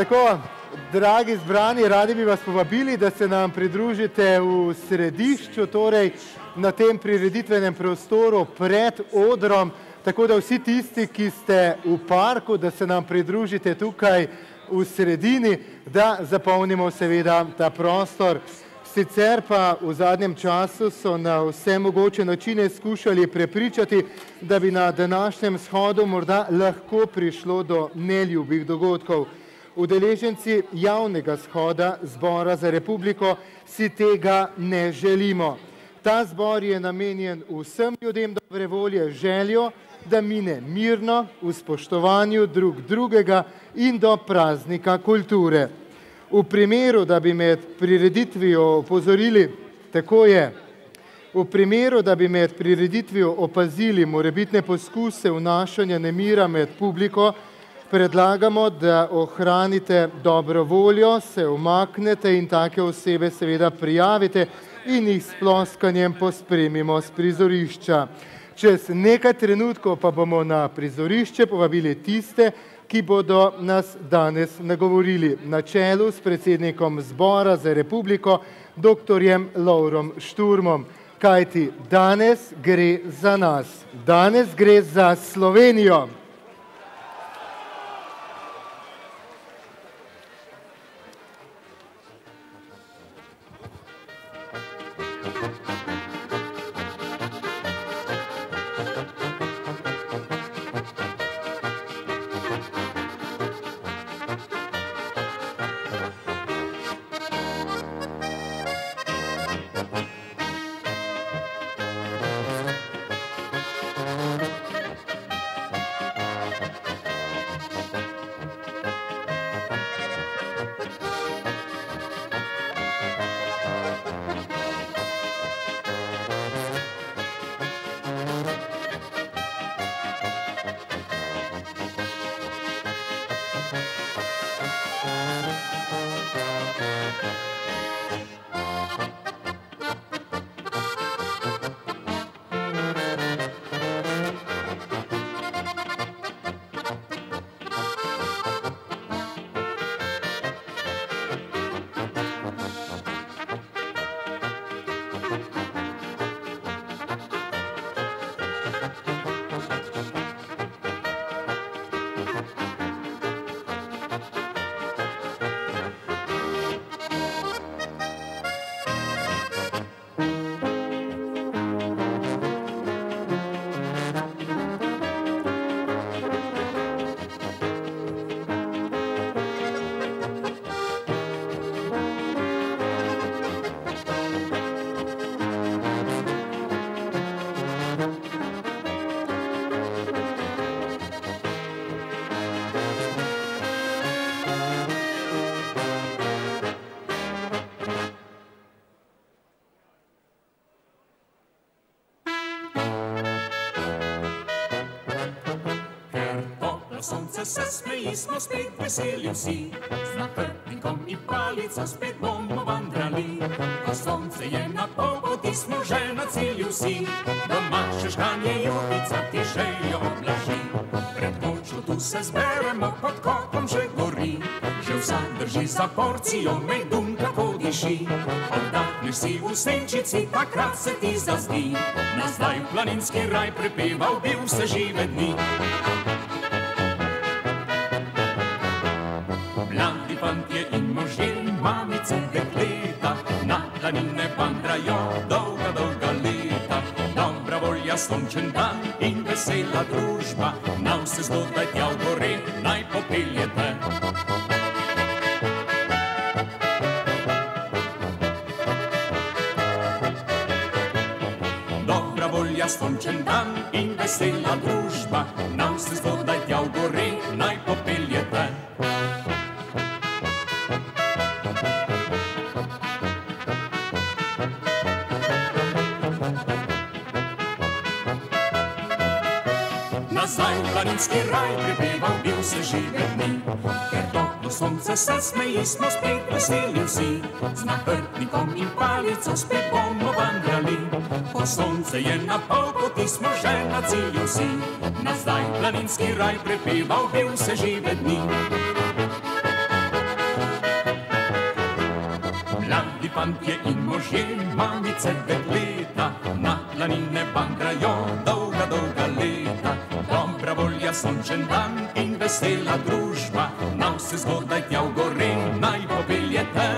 Tako, dragi zbrani, radi bi vas povabili, da se nam pridružite v središču, torej na tem prireditvenem prostoru pred odrom, tako da vsi tisti, ki ste v parku, da se nam pridružite tukaj v sredini, da zapolnimo seveda ta prostor. Sicer pa v zadnjem času so na vse mogoče načine skušali prepričati, da bi na današnjem shodu morda lahko prišlo do neljubih dogodkov. Udeleženci javnega shoda Zbora za republiko si tega ne želimo. Ta zbor je namenjen vsem ljudem dobre volje, željo, da mine mirno, v spoštovanju drug drugega in do praznika kulture. V primeru, da bi med prireditvijo opozorili, tako je, v primeru, da bi med prireditvijo opazili morebitne poskuse vnašanja nemira med publiko, predlagamo, da ohranite dobro voljo, se umaknete in take osebe seveda prijavite in jih s ploskanjem pospremimo s prizorišča. Čez nekaj trenutkov pa bomo na prizorišče povabili tiste, ki bodo nas danes nagovorili na čelu s predsednikom Zbora za republiko, doktorjem Lovrom Šturmom. Kajti danes gre za nas, danes gre za Slovenijo. Sonce se smeji, smo spet veseli vsi, z nahrbtnikom in palico spet bomo vandrali. Ko sonce je na poti, smo že na cilju vsi, doma še žganje jubica ti željo oblaži. Pred nočjo tu se zberemo, pod kopom že gori, že vsak drži za porcijo, medun kako diši. Oddahneš si v senčici, takrat se ti zazdi, na zdaj planinski raj prepeval bil vse žive dni. Mladi fantje in možje in mamice dekleta na planine vandrajo dolga, dolga leta. Dobra volja, sončen dan in vesela družba, na vse zgodaj tja v gore naj popeljete. Dobra volja, sončen dan in vesela družba, na vse zgodaj tja v gore naj popeljete. Nazaj v planinski raj prepeval bil se žive dni, ker toplo sonce se smeji, smo spet veseli vsi, z nahrbtnikom in palico spet bomo vandrali. Ko sonce je na poti, smo že na cilju vsi, nazaj v planinski raj prepeval bil se žive dni. fantje in možje, mamice dekleta, na planine vandrajo dolga, dolga leta. Dobra volja, sončen dan in vesela družba, na vse zgodaj tja v gore naj popeljete.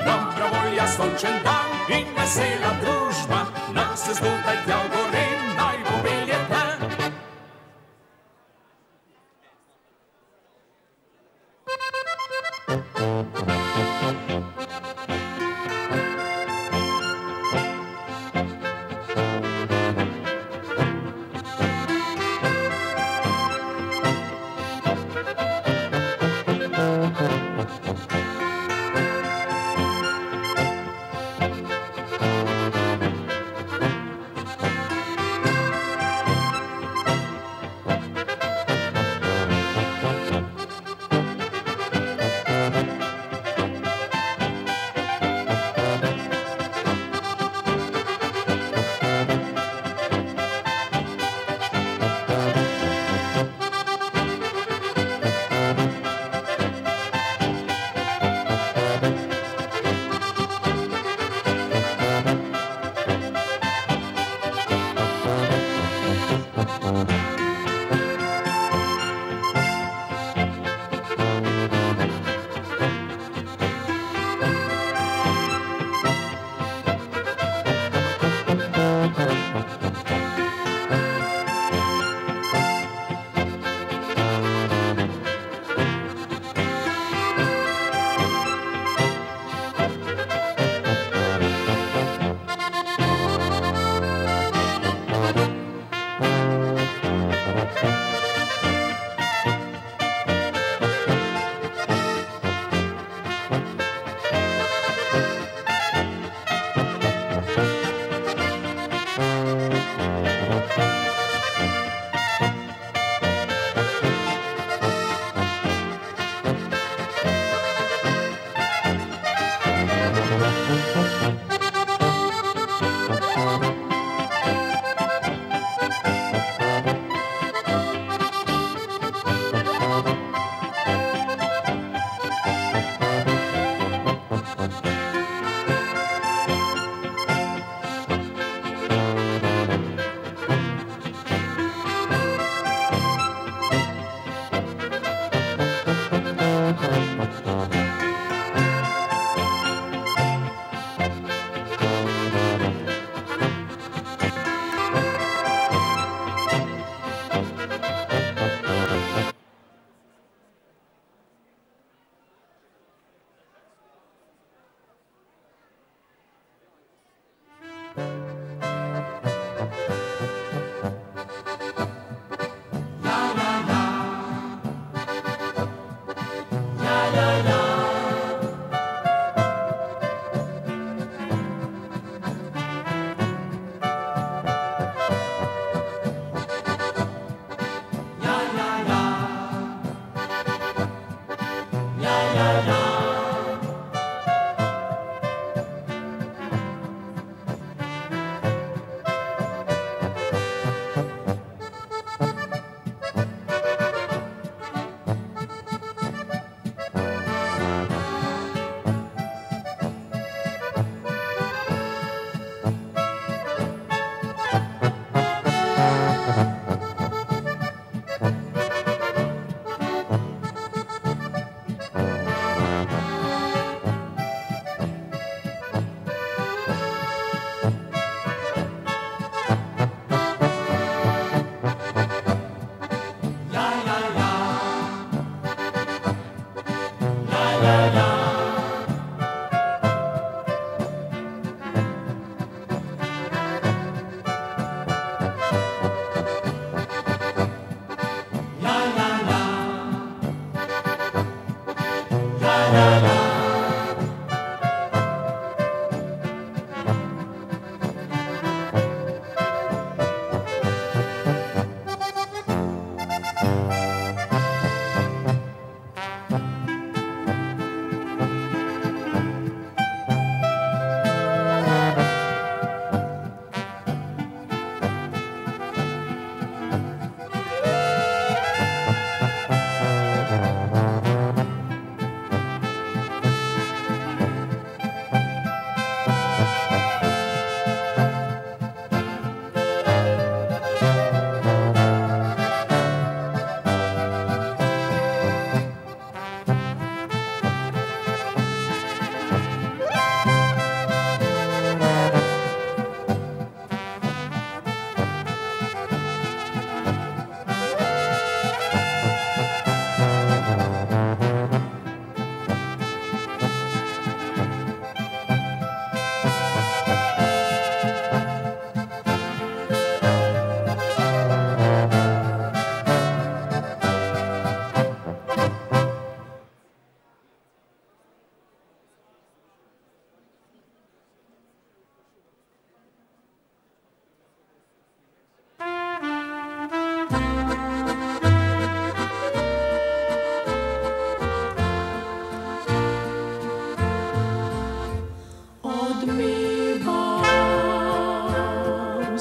Dobra volja, sončen dan in vesela družba, na vse zgodaj tja v gore naj popeljete.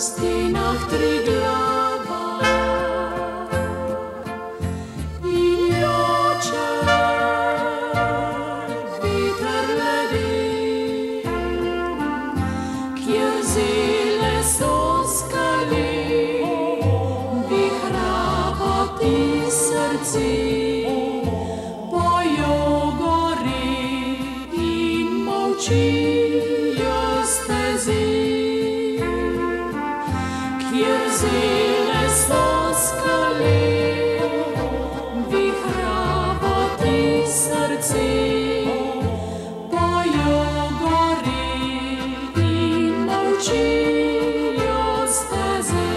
stjenah Triglava in joče veter ledi, kjer zele so skali, vihravati srci, pojo gori in molčijo stezi. Zele so skale, vihravati srce, pojo gori in molčijo steze.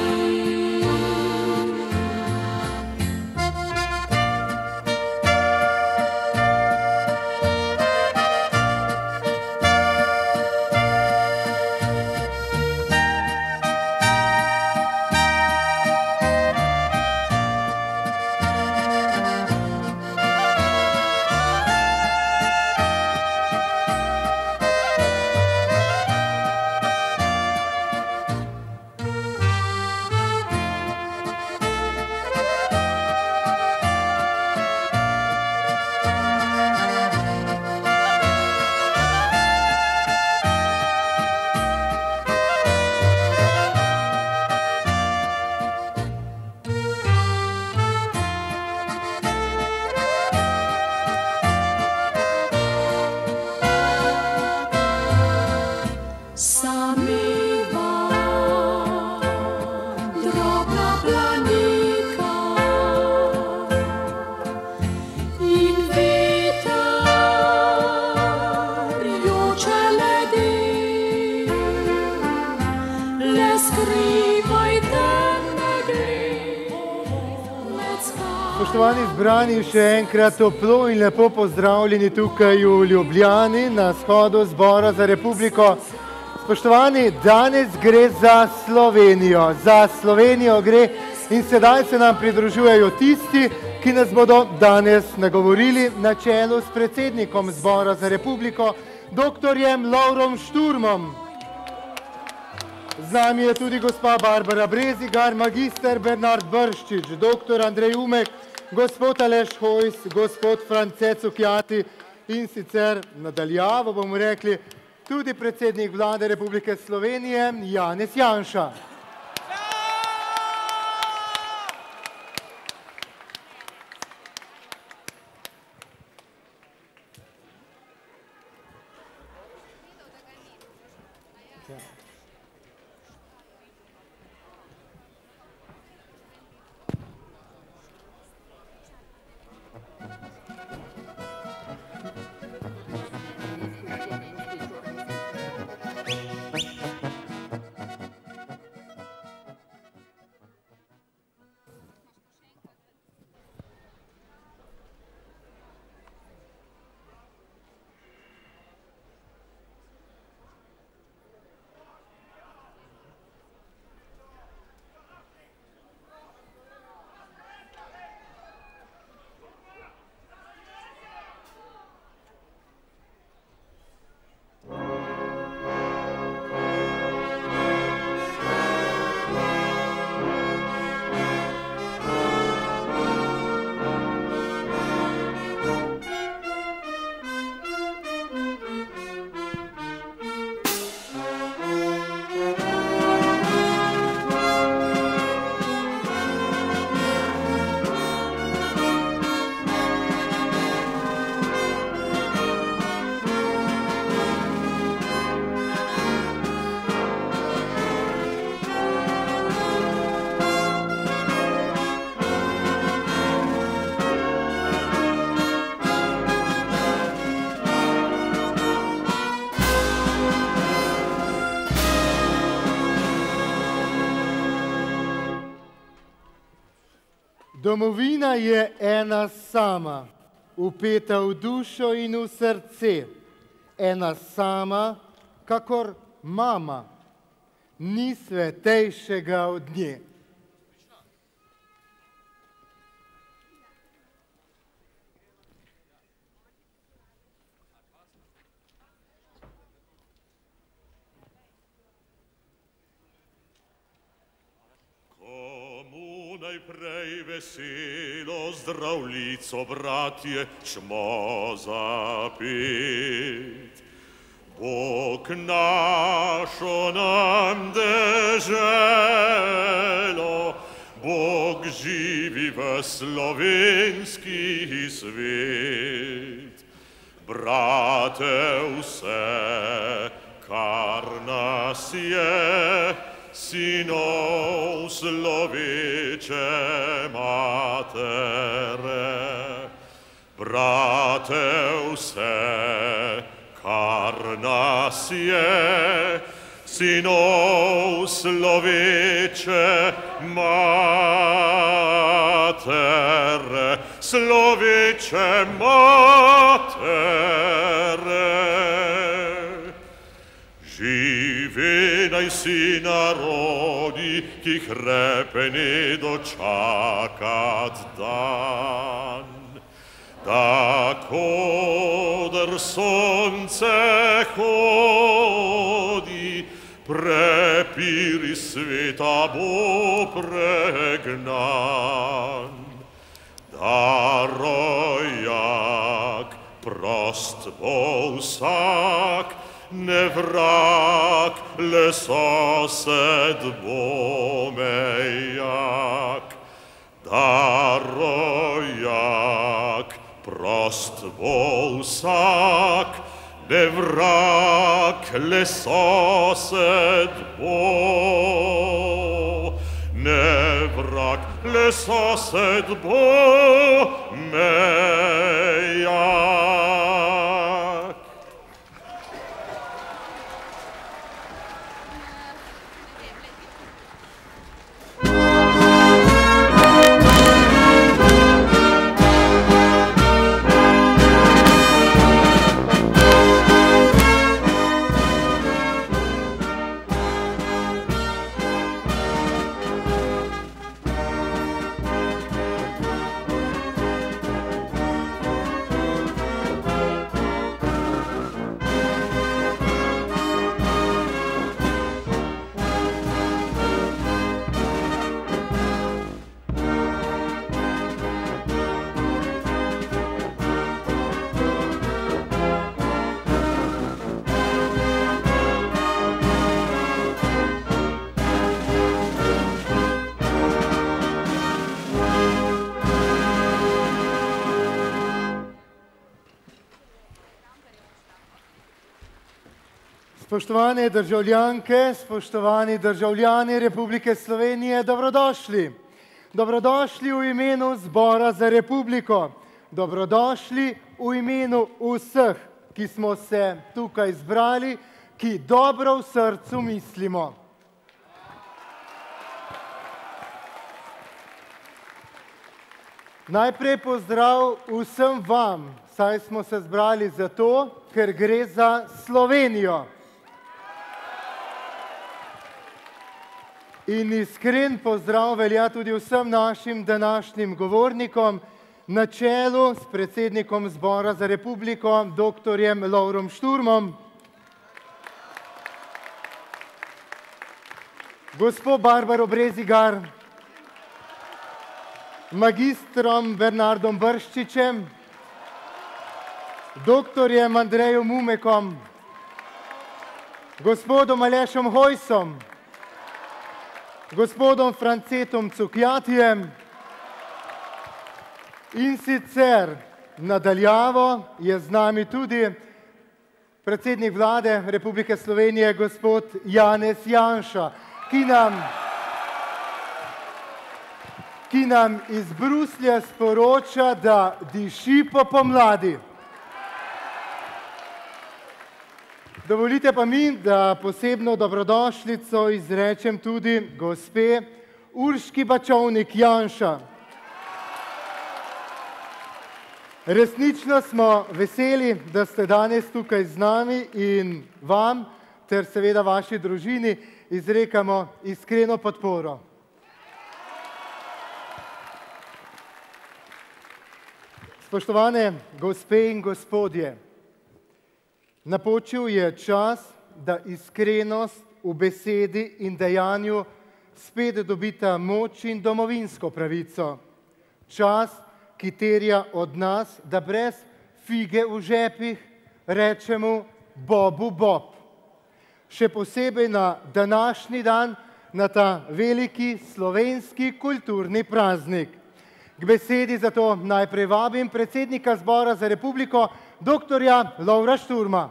Sameva drobna planika in veter joče ledi, le skrivajte me med skali. Spoštovani zbrani, še enkrat toplo in lepo pozdravljeni tukaj v Ljubljani na shodu Zbora za Republiko. Spoštovani, danes gre za Slovenijo gre in sedaj se nam pridružujejo tisti, ki nas bodo danes nagovorili na čelu s predsednikom Zbora za Republiko, doktorjem Lovrom Šturmom. Z nami je tudi gospa Barbara Brezigar, magister Bernard Brščič, doktor Andrej Umek, gospod Aleš Hojs, gospod France Cukjati in sicer nadaljavo bomo rekli tudi predsednik Vlade Republike Slovenije Janez Janša. Domovina je ena sama, vpeta v dušo in v srce. Ena sama, kakor mama, ni svetejšega od nje. Prej veselo zdravljico, bratje, čmo zapet. Bog našo nam deželo, Bog živi v slovenski svet. Brate, vse, kar nas je, sinov sloveče matere. Brate, vse, kar nas je, sinov sloveče matere, sloveče matere. Žive naj si narodi, ki hrepe ne dočakat dan. Tako, dr sonce hodi, prepiri sveta bo pregnan. Da rojak prost bo vsak, ne vrag, le sosed bo mejak. Da rojak prost bo vsak, ne vrag, le sosed bo. Ne vrag, le sosed bo mejak. Spoštovane državljanke, spoštovani državljani Republike Slovenije, dobrodošli. Dobrodošli v imenu Zbora za Republiko. Dobrodošli v imenu vseh, ki smo se tukaj zbrali, ki dobro v srcu mislimo. Najprej pozdrav vsem vam, saj smo se zbrali zato, ker gre za Slovenijo. In iskren pozdrav velja tudi vsem našim današnjim govornikom, na čelu s predsednikom Zbora za Republiko, doktorjem Lovrom Šturmom, gospo Barbaro Brezigar, magistrom Bernardom Brščičem, doktorjem Andrejem Mumekom, gospodom Alešom Hojsom, gospodom Francetom Cukjatijem in sicer nadaljavo je z nami tudi predsednik vlade Republike Slovenije, gospod Janez Janša, ki nam iz Bruslja sporoča, da diši po pomladi. Dovolite pa mi, da posebno dobrodošlico izrečem tudi gospe Urški Bačovnik Janša. Resnično smo veseli, da ste danes tukaj z nami in vam ter seveda vaši družini izrekamo iskreno podporo. Spoštovane gospe in gospodje, napočil je čas, da iskrenost v besedi in dejanju spet dobita moč in domovinsko pravico. Čas, ki terja od nas, da brez fige v žepih rečemo Bobu Bob. Še posebej na današnji dan, na ta veliki slovenski kulturni praznik. K besedi zato najprej vabim predsednika Zbora za republiko, doktorja Lovra Šturma.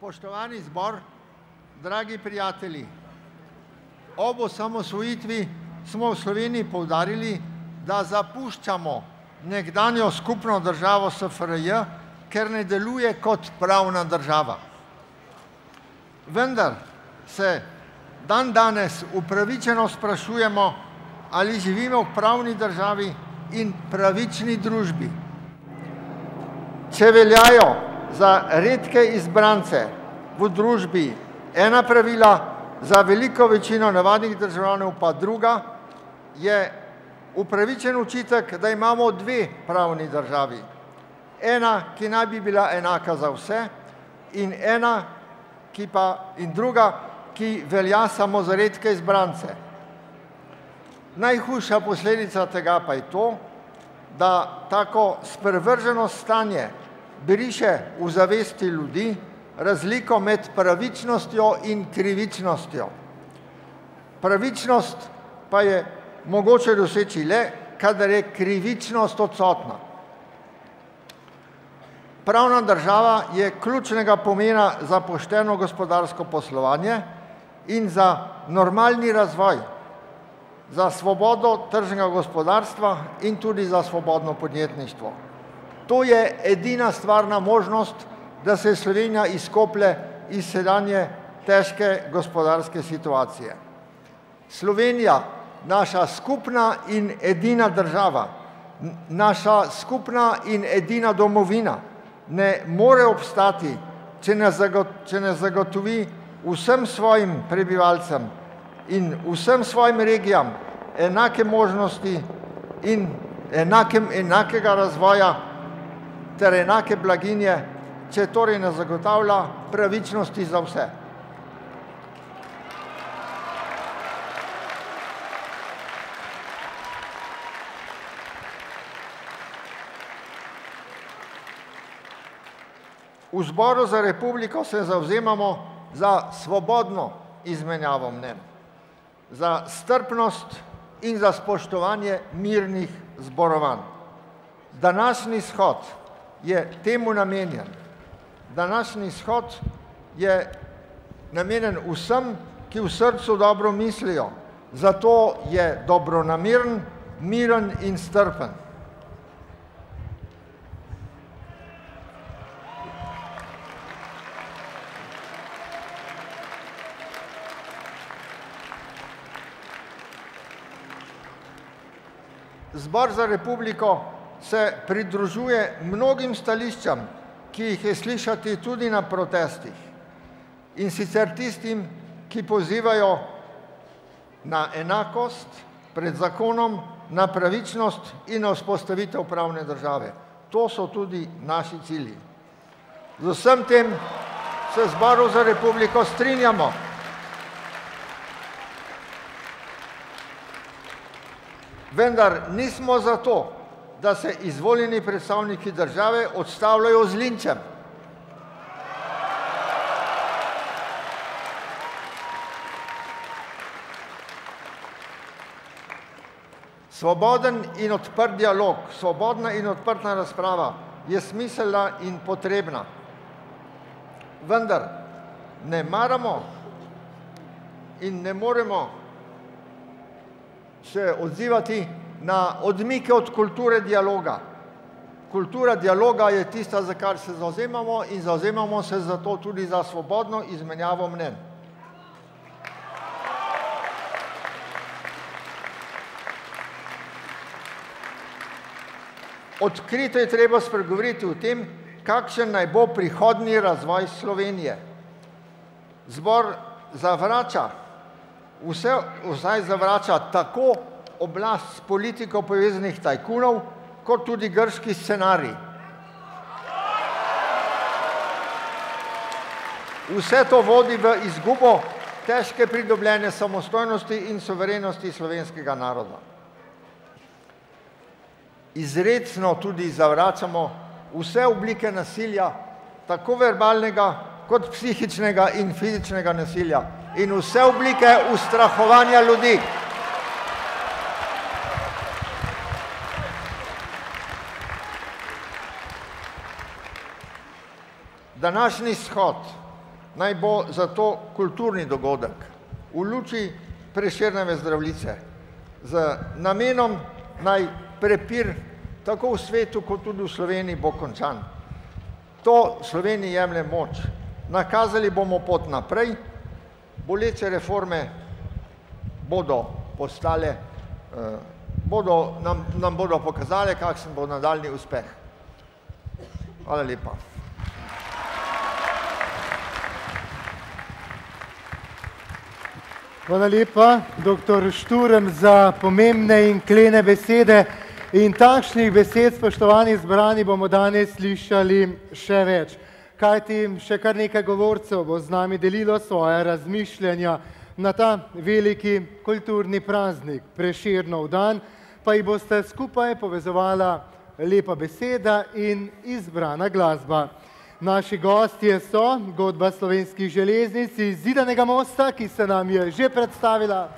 Spoštovani zbor, dragi prijatelji, ob osamosvojitvi smo v Sloveniji poudarili, da zapuščamo nekdanjo skupno državo SFRJ, ker ne deluje kot pravna država. Vendar se dandanes upravičeno sprašujemo, ali živimo v pravni državi in pravični družbi. Če veljajo za redke izbrance v družbi ena pravila, za veliko večino navadnih državljanov pa druga, je upravičen očitek, da imamo dve pravni državi. Ena, ki naj bi bila enaka za vse, in druga, ki velja samo za redke izbrance. Najhujša posledica tega pa je to, da tako sprevrženo stanje briše v zavesti ljudi razliko med pravičnostjo in krivičnostjo. Pravičnost pa je mogoče doseči le, kadar je krivičnost odsotna. Pravna država je ključnega pomena za pošteno gospodarsko poslovanje in za normalni razvoj, za svobodo tržnega gospodarstva in tudi za svobodno podjetništvo. To je edina stvarna možnost, da se Slovenija izkoplje iz sedanje težke gospodarske situacije. Slovenija, naša skupna in edina država, naša skupna in edina domovina, ne more obstati, če ne zagotovi vsem svojim prebivalcem in vsem svojim regijam enake možnosti in enakega razvoja ter enake blaginje, če torej ne zagotavlja pravičnosti za vse. V Zboru za republiko se zavzemamo za svobodno izmenjavo mnenj, za strpnost in za spoštovanje mirnih zborovanj. Današnji shod je temu namenjen. Današnji shod je namenjen vsem, ki v srcu dobro mislijo, zato je dobronameren, miren in strpen. Zbor za republiko se pridružuje mnogim stališčam, ki jih je slišati tudi na protestih, in sicer tistim, ki pozivajo na enakost pred zakonom, na pravičnost in na vzpostavitev pravne države. To so tudi naši cilji. Z vsem tem se v Zboru za republiko strinjamo. Vendar nismo za to, da se izvoljeni predstavniki države odstavljajo z linčem. Svoboden in odprt dialog, svobodna in odprta razprava je smiselna in potrebna. Vendar ne maramo in ne moremo se odzivati na odmike od kulture dialoga. Kultura dialoga je tista, za kar se zavzemamo, in zavzemamo se zato tudi za svobodno izmenjavo mnenj. Odkrito je treba spregovoriti o tem, kakšen naj bo prihodnji razvoj Slovenije. Zbor zavrača vsaj zavrača tako oblast s politiko povezanih tajkunov, kot tudi grški scenarij. Vse to vodi v izgubo težke pridobljene samostojnosti in suverenosti slovenskega naroda. Izrecno tudi zavračamo vse oblike nasilja, tako verbalnega kot psihičnega in fizičnega nasilja in vse oblike ustrahovanja ljudi. Današnji shod naj bo zato kulturni dogodek v luči Prešernove Zdravljice z namenom naj prepir tako v svetu kot tudi v Sloveniji bo končan. To Sloveniji jemlje moč. Nakazali bomo pot naprej, boleče reforme bodo postale, nam bodo pokazale, kakšen bo nadaljnji uspeh. Hvala lepa. Hvala lepa, dr. Šturm, za pomembne in klene besede. In takšnih besed, spoštovani zbrani, bomo danes slišali še več. Kajti še kar nekaj govorcev bo z nami delilo svoje razmišljanja na ta veliki kulturni praznik, Prešernov dan, pa jih boste skupaj povezovala lepa beseda in izbrana glasba. Naši gostje so godba Slovenskih železnic iz Zidanega mosta, ki se nam je že predstavila.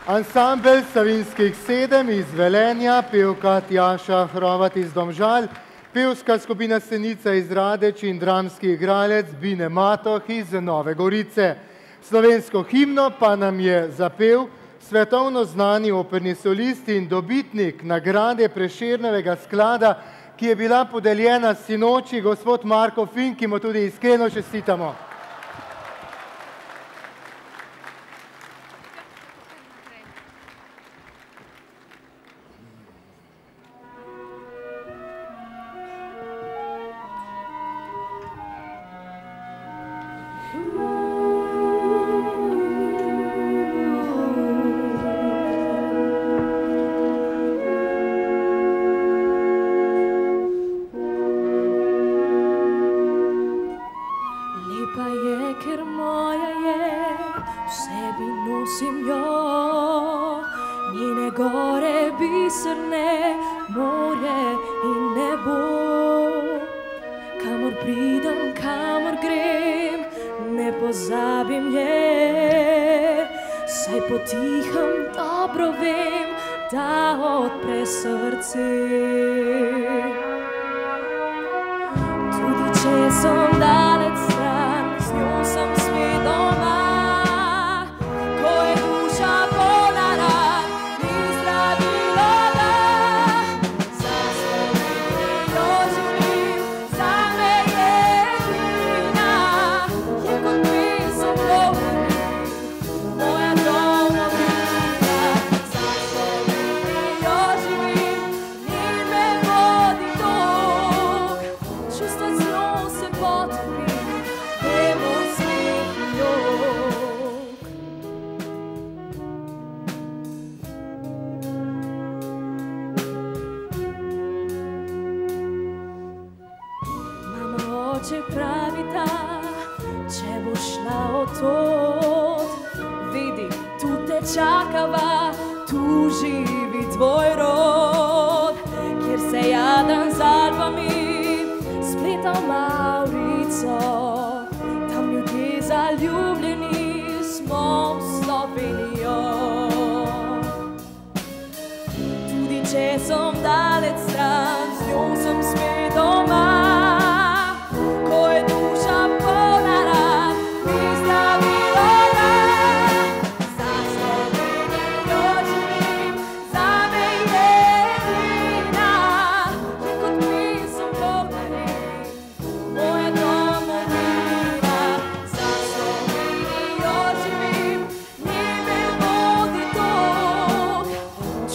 Ansambel Savinjskih 7 iz Velenja, pevka Tjaša Hrovat iz Domžal, pevska skupina Senica iz Radeč in dramski igralec Bine Matoh iz Nove Gorice. Slovensko himno pa nam je zapel svetovno znani operni solist in dobitnik nagrade Prešernovega sklada, ki je bila podeljena sinoči, gospod Marko Fink, ki mu tudi iskreno čestitamo.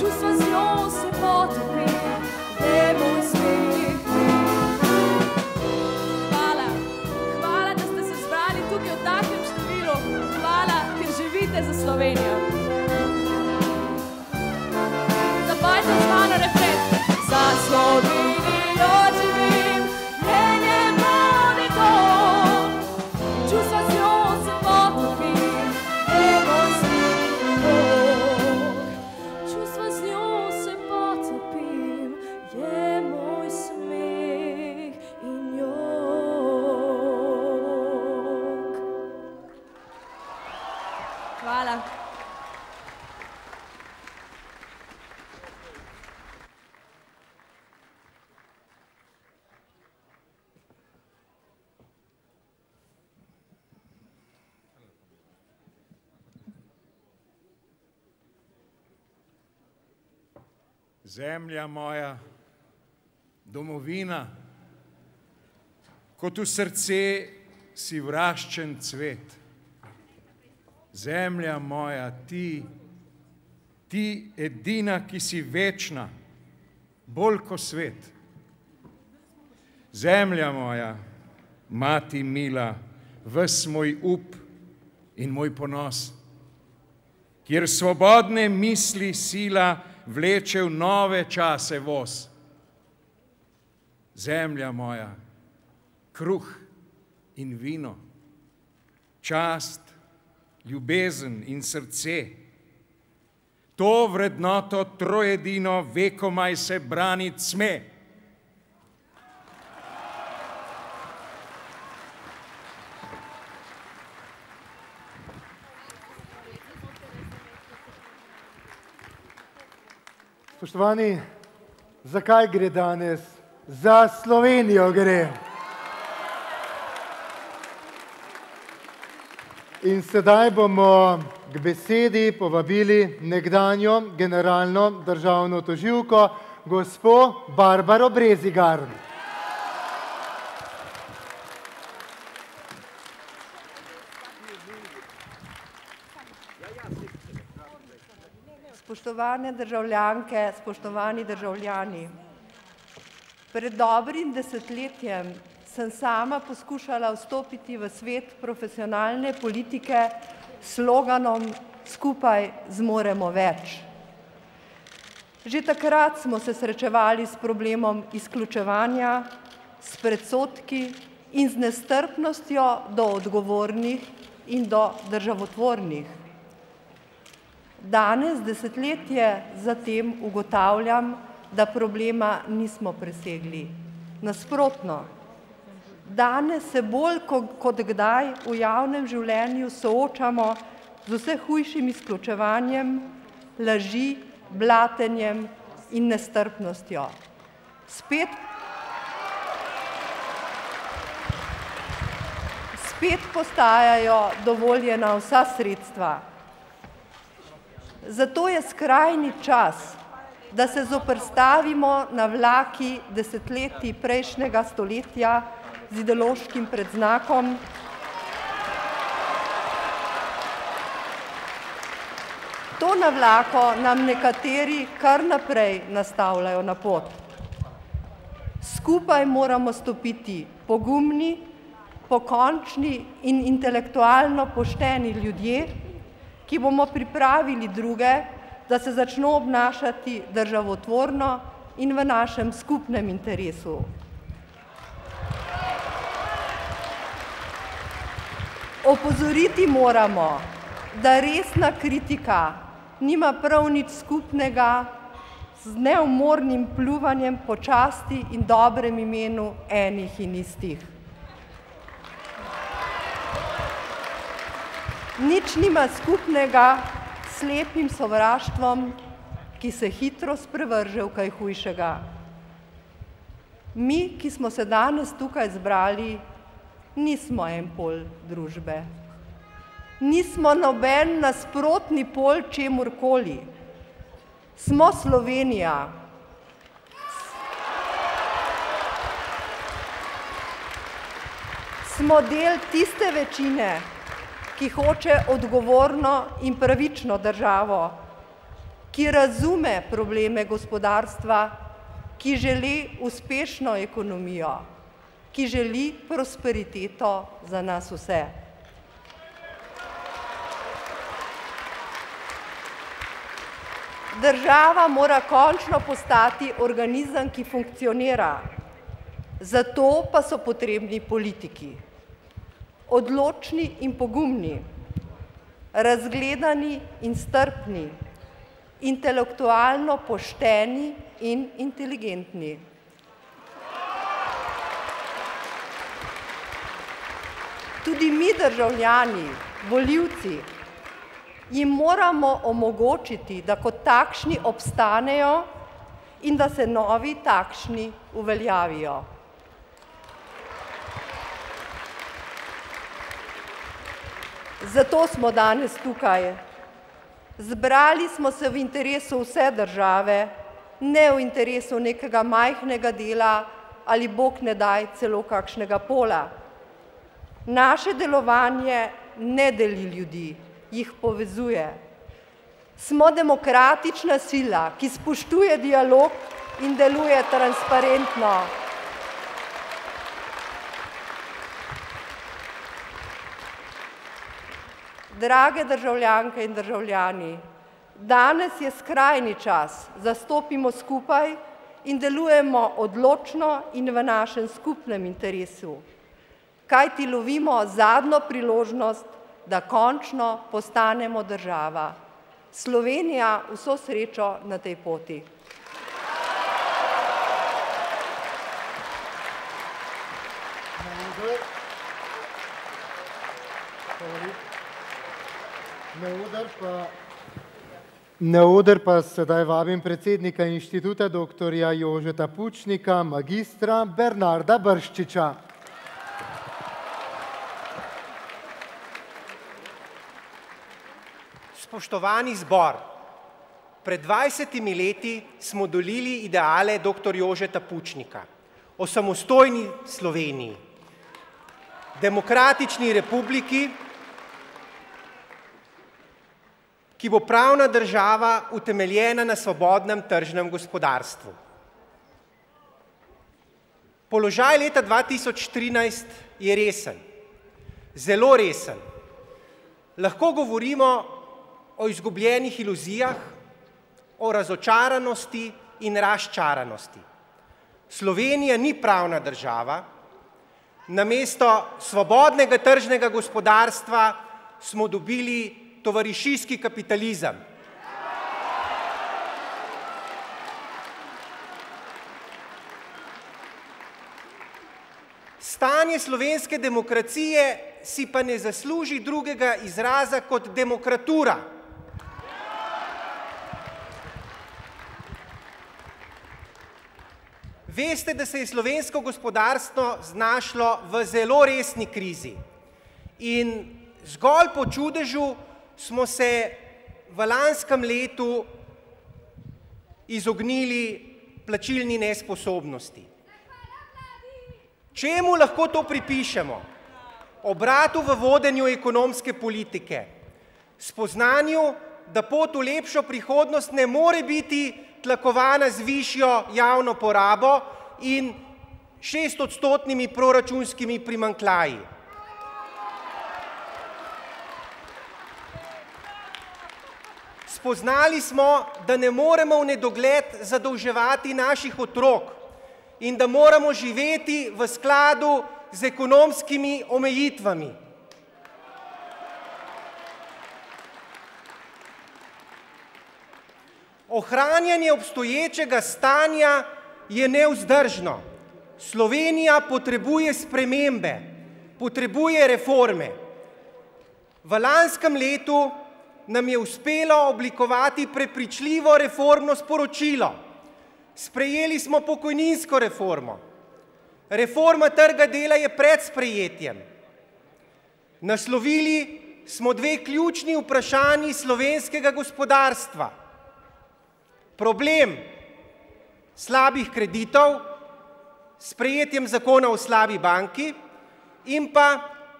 Čustva z njo se potopi, demo smih. Slovenija. Zapojte z mano refren. Za Slovenijo živim, njen je moj dom. Čustva z njo se potopim, je moj smeh. Čustva z njo se potopim, je moj smeh in jok. Hvala. Zemlja moja, domovina, kot v srce si vraščen cvet. Zemlja moja, ti edina, ki si večna, bolj ko svet. Zemlja moja, mati mila, ves moj up in moj ponos, kjer svobodne misli sila vleče v nove čase voz. Zemlja moja, kruh in vino, čast, ljubezen in srce, to vrednoto trojedino vekomaj se branit sme. Spoštovani, zakaj gre danes? Za Slovenijo gre. In sedaj bomo k besedi povabili nekdanjo generalno državno tožilko, gospo Barbaro Brezigar. Spoštovane državljanke, spoštovani državljani. Pred dobrim desetletjem sem sama poskušala vstopiti v svet profesionalne politike s sloganom Skupaj zmoremo več. Že takrat smo se srečevali s problemom izključevanja, s predsodki in z nestrpnostjo do odgovornih in do državotvornih. Danes, desetletje zatem, ugotavljam, da problema nismo presegli. Nasprotno, danes se bolj kot kdaj v javnem življenju soočamo z vse hujšim izključevanjem, laži, blatenjem in nestrpnostjo. Spet postajajo dovoljena vsa sredstva. Zato je skrajni čas, da se zoperstavimo na vlaki desetletij prejšnjega stoletja z ideološkim predznakom. To navlako nam nekateri kar naprej nastavljajo na pot. Skupaj moramo stopiti pogumni, pokončni in intelektualno pošteni ljudje, ki bomo pripravili druge, da se začno obnašati državotvorno in v našem skupnem interesu. Opozoriti moramo, da resna kritika nima prav nič skupnega z neumornim pljuvanjem po časti in dobrem imenu enih in istih. Nič nima skupnega s slepim sovraštvom, ki se hitro sprevrže v kaj hujšega. Mi, ki smo se danes tukaj zbrali, nismo en pol družbe. Nismo noben nasprotni pol čemurkoli. Smo Slovenija. Smo del tiste večine, ki hoče odgovorno in pravično državo, ki razume probleme gospodarstva, ki želi uspešno ekonomijo, ki želi prosperiteto za nas vse. Država mora končno postati organizem, ki funkcionira. Zato pa so potrebni politiki. Odločni in pogumni, razgledani in strpni, intelektualno pošteni in inteligentni. Tudi mi državljani, volivci, jim moramo omogočiti, da kot takšni obstanejo in da se novi takšni uveljavijo. Zato smo danes tukaj. Zbrali smo se v interesu vse države, ne v interesu nekega majhnega dela ali bog ne daj celo kakšnega pola. Naše delovanje ne deli ljudi, jih povezuje. Smo demokratična sila, ki spoštuje dialog in deluje transparentno. Drage državljanke in državljani, danes je skrajni čas, da stopimo skupaj in delujemo odločno in v našem skupnem interesu. Kajti lovimo zadnjo priložnost, da končno postanemo država. Slovenija vso srečo na tej poti. Na oder pa sedaj vabim predsednika inštituta dr. Jožeta Pučnika, magistra Bernarda Brščiča. Spoštovani zbor, pred 20 leti smo dolili ideale dr. Jožeta Pučnika o samostojni Sloveniji, demokratični republiki, ki bo pravna država utemeljena na svobodnem tržnem gospodarstvu. Položaj leta 2013 je resen, zelo resen. Lahko govorimo o izgubljenih iluzijah, o razočaranosti in razčaranosti. Slovenija ni pravna država, namesto svobodnega tržnega gospodarstva smo dobili tovarišijski kapitalizem. Stanje slovenske demokracije si pa ne zasluži drugega izraza kot demokratura. Veste, da se je slovensko gospodarstvo znašlo v zelo resni krizi in zgolj po čudežu smo se v lanskem letu izognili plačilni nesposobnosti. Čemu lahko to pripišemo? Obratu v vodenju ekonomske politike, spoznanju, da pot v lepšo prihodnost ne more biti tlakovana z višjo javno porabo in 6-odstotnimi proračunskimi primanjkljaji. Spoznali smo, da ne moremo v nedogled zadolževati naših otrok in da moramo živeti v skladu z ekonomskimi omejitvami. Ohranjanje obstoječega stanja je nevzdržno. Slovenija potrebuje spremembe, potrebuje reforme. V lanskem letu nam je uspelo oblikovati prepričljivo reformno sporočilo. Sprejeli smo pokojninsko reformo. Reforma trga dela je pred sprejetjem. Naslovili smo dve ključni vprašanji slovenskega gospodarstva. Problem slabih kreditov, sprejetjem zakona o slabi banki in pa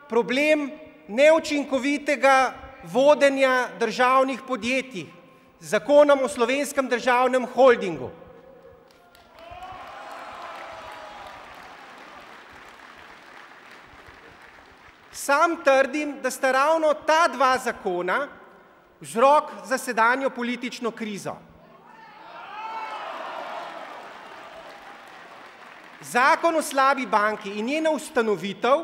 problem neučinkovitega vodenja državnih podjetij, zakonom o slovenskem državnem holdingu. Sam trdim, da sta ravno ta dva zakona vzrok za sedanjo politično krizo. Zakon o slabi banki in njena ustanovitev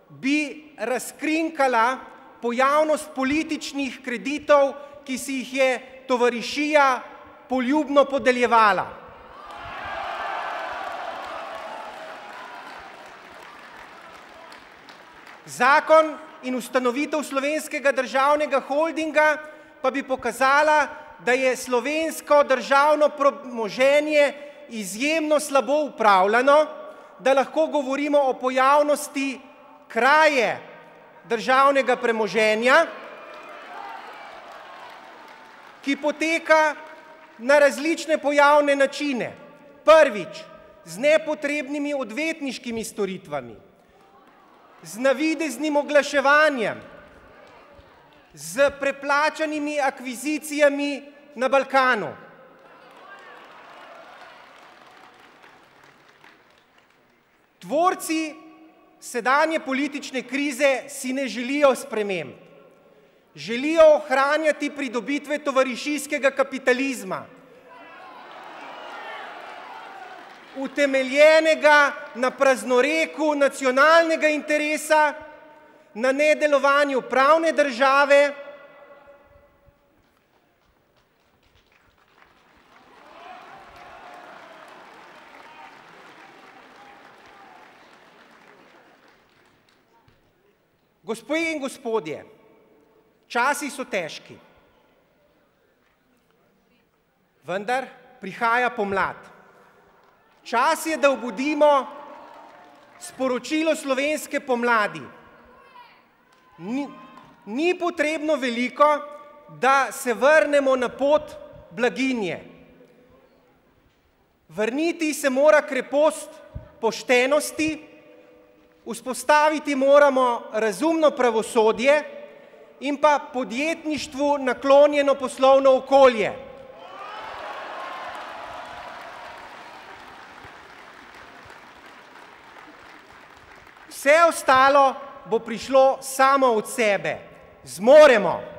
bi razkrinkala pojavnost političnih kreditov, ki si jih je tovarišija poljubno podeljevala. Zakon in ustanovitev Slovenskega državnega holdinga pa bi pokazala, da je slovensko državno premoženje izjemno slabo upravljano, da lahko govorimo o pojavnosti kraje državnega premoženja, ki poteka na različne pojavne načine. Prvič, z nepotrebnimi odvetniškimi storitvami, z navideznim oglaševanjem, z preplačanimi akvizicijami na Balkanu. Tvorci sedanje politične krize si ne želijo sprememb. Želijo ohranjati pridobitve tovarišijskega kapitalizma, utemeljenega na praznoreku nacionalnega interesa, na nedelovanju pravne države, Gospe in gospodje, časi so težki, vendar prihaja pomlad. Čas je, da obudimo sporočilo slovenske pomladi. Ni potrebno veliko, da se vrnemo na pot blaginje. Vrniti se mora krepost poštenosti, vzpostaviti moramo razumno pravosodje in pa podjetništvu naklonjeno poslovno okolje. Vse ostalo bo prišlo samo od sebe. Zmoremo!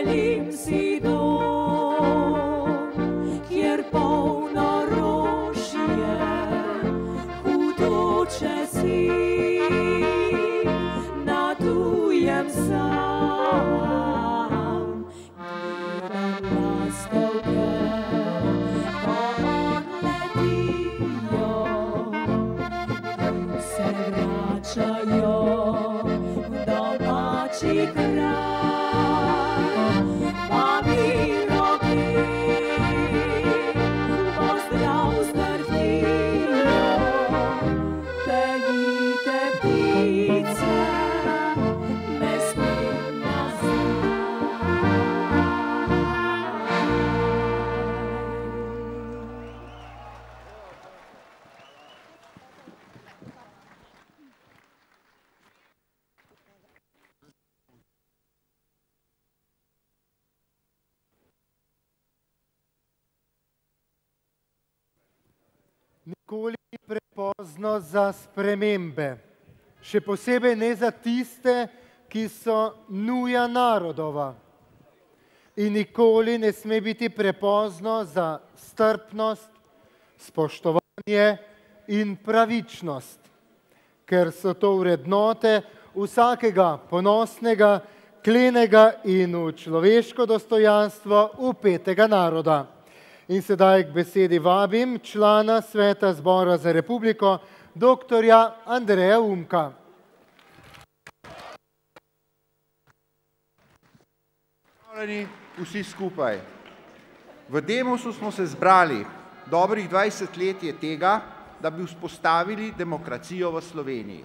želim si dom, kjer polno rož je, hudoče si na tujem sam. Gledam lastovke, ko odletijo, se vračajo v domači kraj. Pa mi roki pozdrav zdrhnijo, peljite ptice, ne spet nazaj. Nikoli ni prepozno za spremembe, še posebej ne za tiste, ki so nuja narodova. In nikoli ne sme biti prepozno za strpnost, spoštovanje in pravičnost, ker so to vrednote vsakega ponosnega, klenega in v človeško dostojanstvo vpetega naroda. In sedaj k besedi vabim člana Sveta zbora za republiko, doktorja Andreja Umka. Vsi skupaj. V Demosu smo se zbrali, dobrih 20 let je tega, da bi vzpostavili demokracijo v Sloveniji.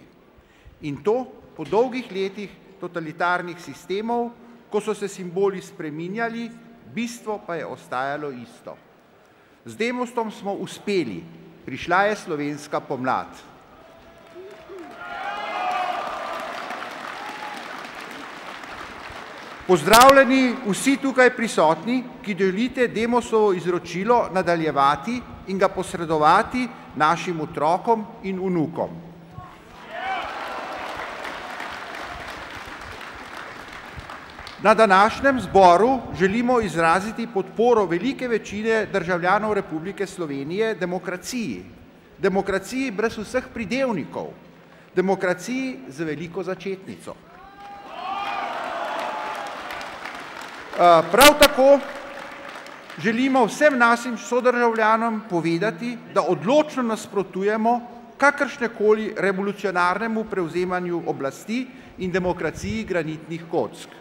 In to po dolgih letih totalitarnih sistemov, ko so se simboli spreminjali, bistvo pa je ostajalo isto. Z Demostom smo uspeli, prišla je slovenska pomlad. Pozdravljeni vsi tukaj prisotni, ki želite Demosovo izročilo nadaljevati in ga posredovati našim otrokom in vnukom. Na današnjem zboru želimo izraziti podporo velike večine državljanov Republike Slovenije demokraciji. Demokraciji brez vseh pridevnikov. Demokraciji z veliko začetnico. Prav tako želimo vsem našim sodržavljanom povedati, da odločno nasprotujemo kakršnekoli revolucionarnemu prevzemanju oblasti in demokraciji granitnih kock.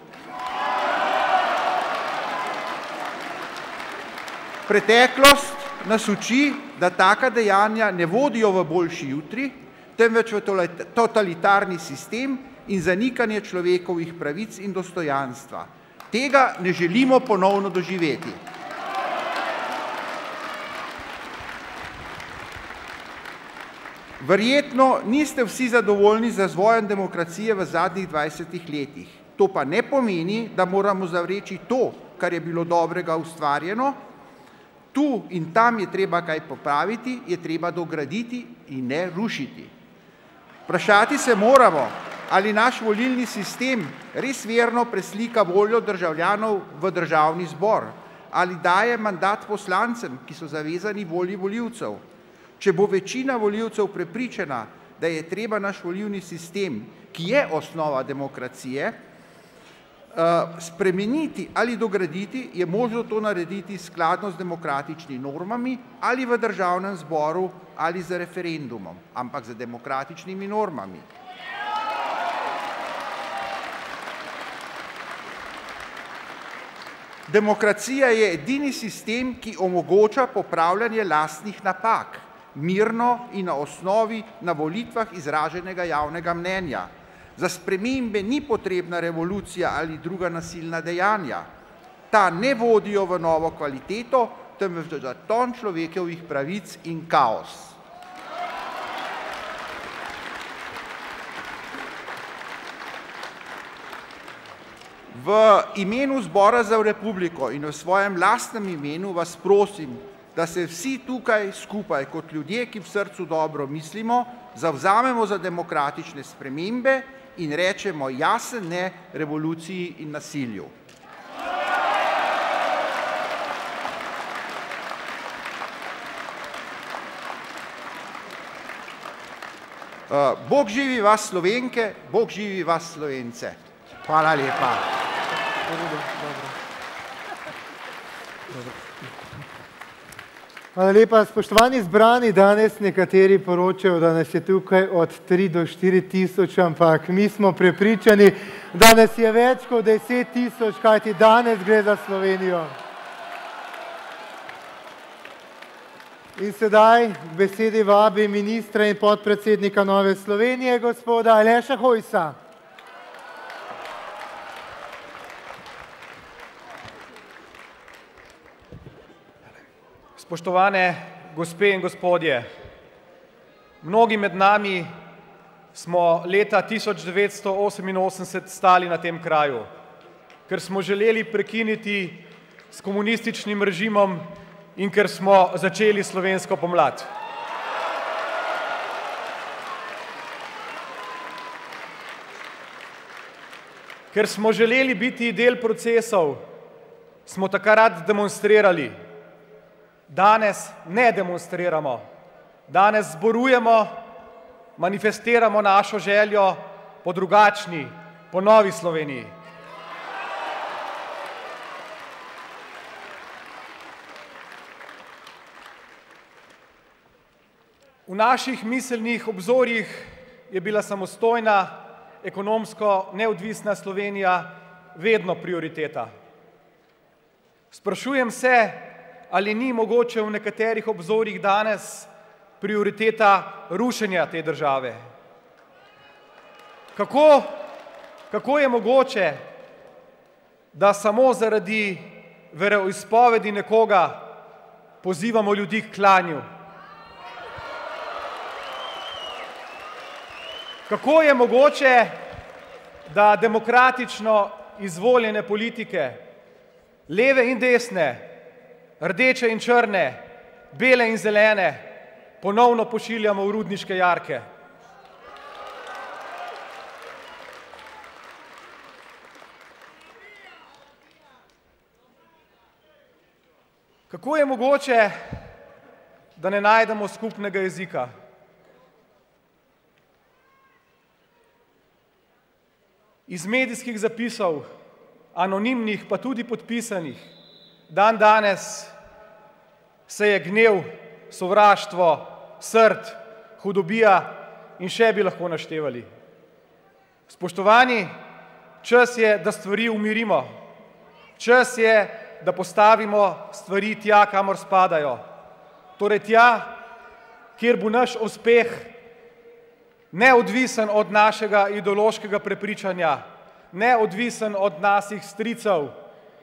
Preteklost nas uči, da taka dejanja ne vodijo v boljši jutri, temveč v totalitarni sistem in zanikanje človekovih pravic in dostojanstva. Tega ne želimo ponovno doživeti. Verjetno niste vsi zadovoljni z razvojem demokracije v zadnjih 20 letih. To pa ne pomeni, da moramo zavreči to, kar je bilo dobrega ustvarjeno. Tu in tam je treba kaj popraviti, je treba dograditi in ne rušiti. Vprašati se moramo, ali naš volilni sistem res verno preslika voljo državljanov v državni zbor, ali daje mandat poslancem, ki so zavezani volji volivcev. Če bo večina volivcev prepričana, da je treba naš volilni sistem, ki je osnova demokracije, spremeniti ali dograditi, je možno to narediti skladno z demokratičnimi normami ali v državnem zboru ali z referendumom, ampak z demokratičnimi normami. Demokracija je edini sistem, ki omogoča popravljanje lastnih napak, mirno in na osnovi na volitvah izraženega javnega mnenja. Za spremembe ni potrebna revolucija ali druga nasilna dejanja. Ta ne vodijo v novo kvaliteto, temveč v zaton človekovih pravic in kaos. V imenu Zbora za republiko in v svojem lastnem imenu vas prosim, da se vsi tukaj skupaj kot ljudje, ki v srcu dobro mislimo, zavzamemo za demokratične spremembe in rečemo jasen ne revoluciji in nasilju. Bog živi vas Slovenke, Bog živi vas Slovence. Hvala lepa. Hvala lepa. Spoštovani zbrani, danes nekateri poročajo, da nas je tukaj od 3 do 4 tisoč, ampak mi smo prepričani, da nas je več kot 10 tisoč, kajti danes gre za Slovenijo. In sedaj k besedi vabi ministra in podpredsednika Nove Slovenije, gospoda Aleša Hojsa. Spoštovane gospe in gospodje, mnogi med nami smo leta 1988 stali na tem kraju, ker smo želeli prekiniti s komunističnim režimom in ker smo začeli slovensko pomlad. Ker smo želeli biti del procesov, smo takrat demonstrirali. Danes ne demonstriramo, danes zborujemo, manifestiramo našo željo po drugačni, po novi Sloveniji. V naših miselnih obzorjih je bila samostojna, ekonomsko neodvisna Slovenija vedno prioriteta. Sprašujem se, ali ni mogoče v nekaterih obzorjih danes prioriteta rušenja te države. Kako je mogoče, da samo zaradi veroizpovedi nekoga pozivamo ljudi k klanju? Kako je mogoče, da demokratično izvoljene politike, leve in desne, rdeče in črne, bele in zelene, ponovno pošiljamo v rudniške jarke? Kako je mogoče, da ne najdemo skupnega jezika? Iz medijskih zapisov, anonimnih pa tudi podpisanih, dan danes se je gnev, sovraštvo, srd, hudobija in še bi lahko naštevali. Spoštovani, čas je, da stvari umirimo. Čas je, da postavimo stvari tja, kamor spadajo. Torej tja, kjer bo naš uspeh neodvisen od našega ideološkega prepričanja, neodvisen od naših stricev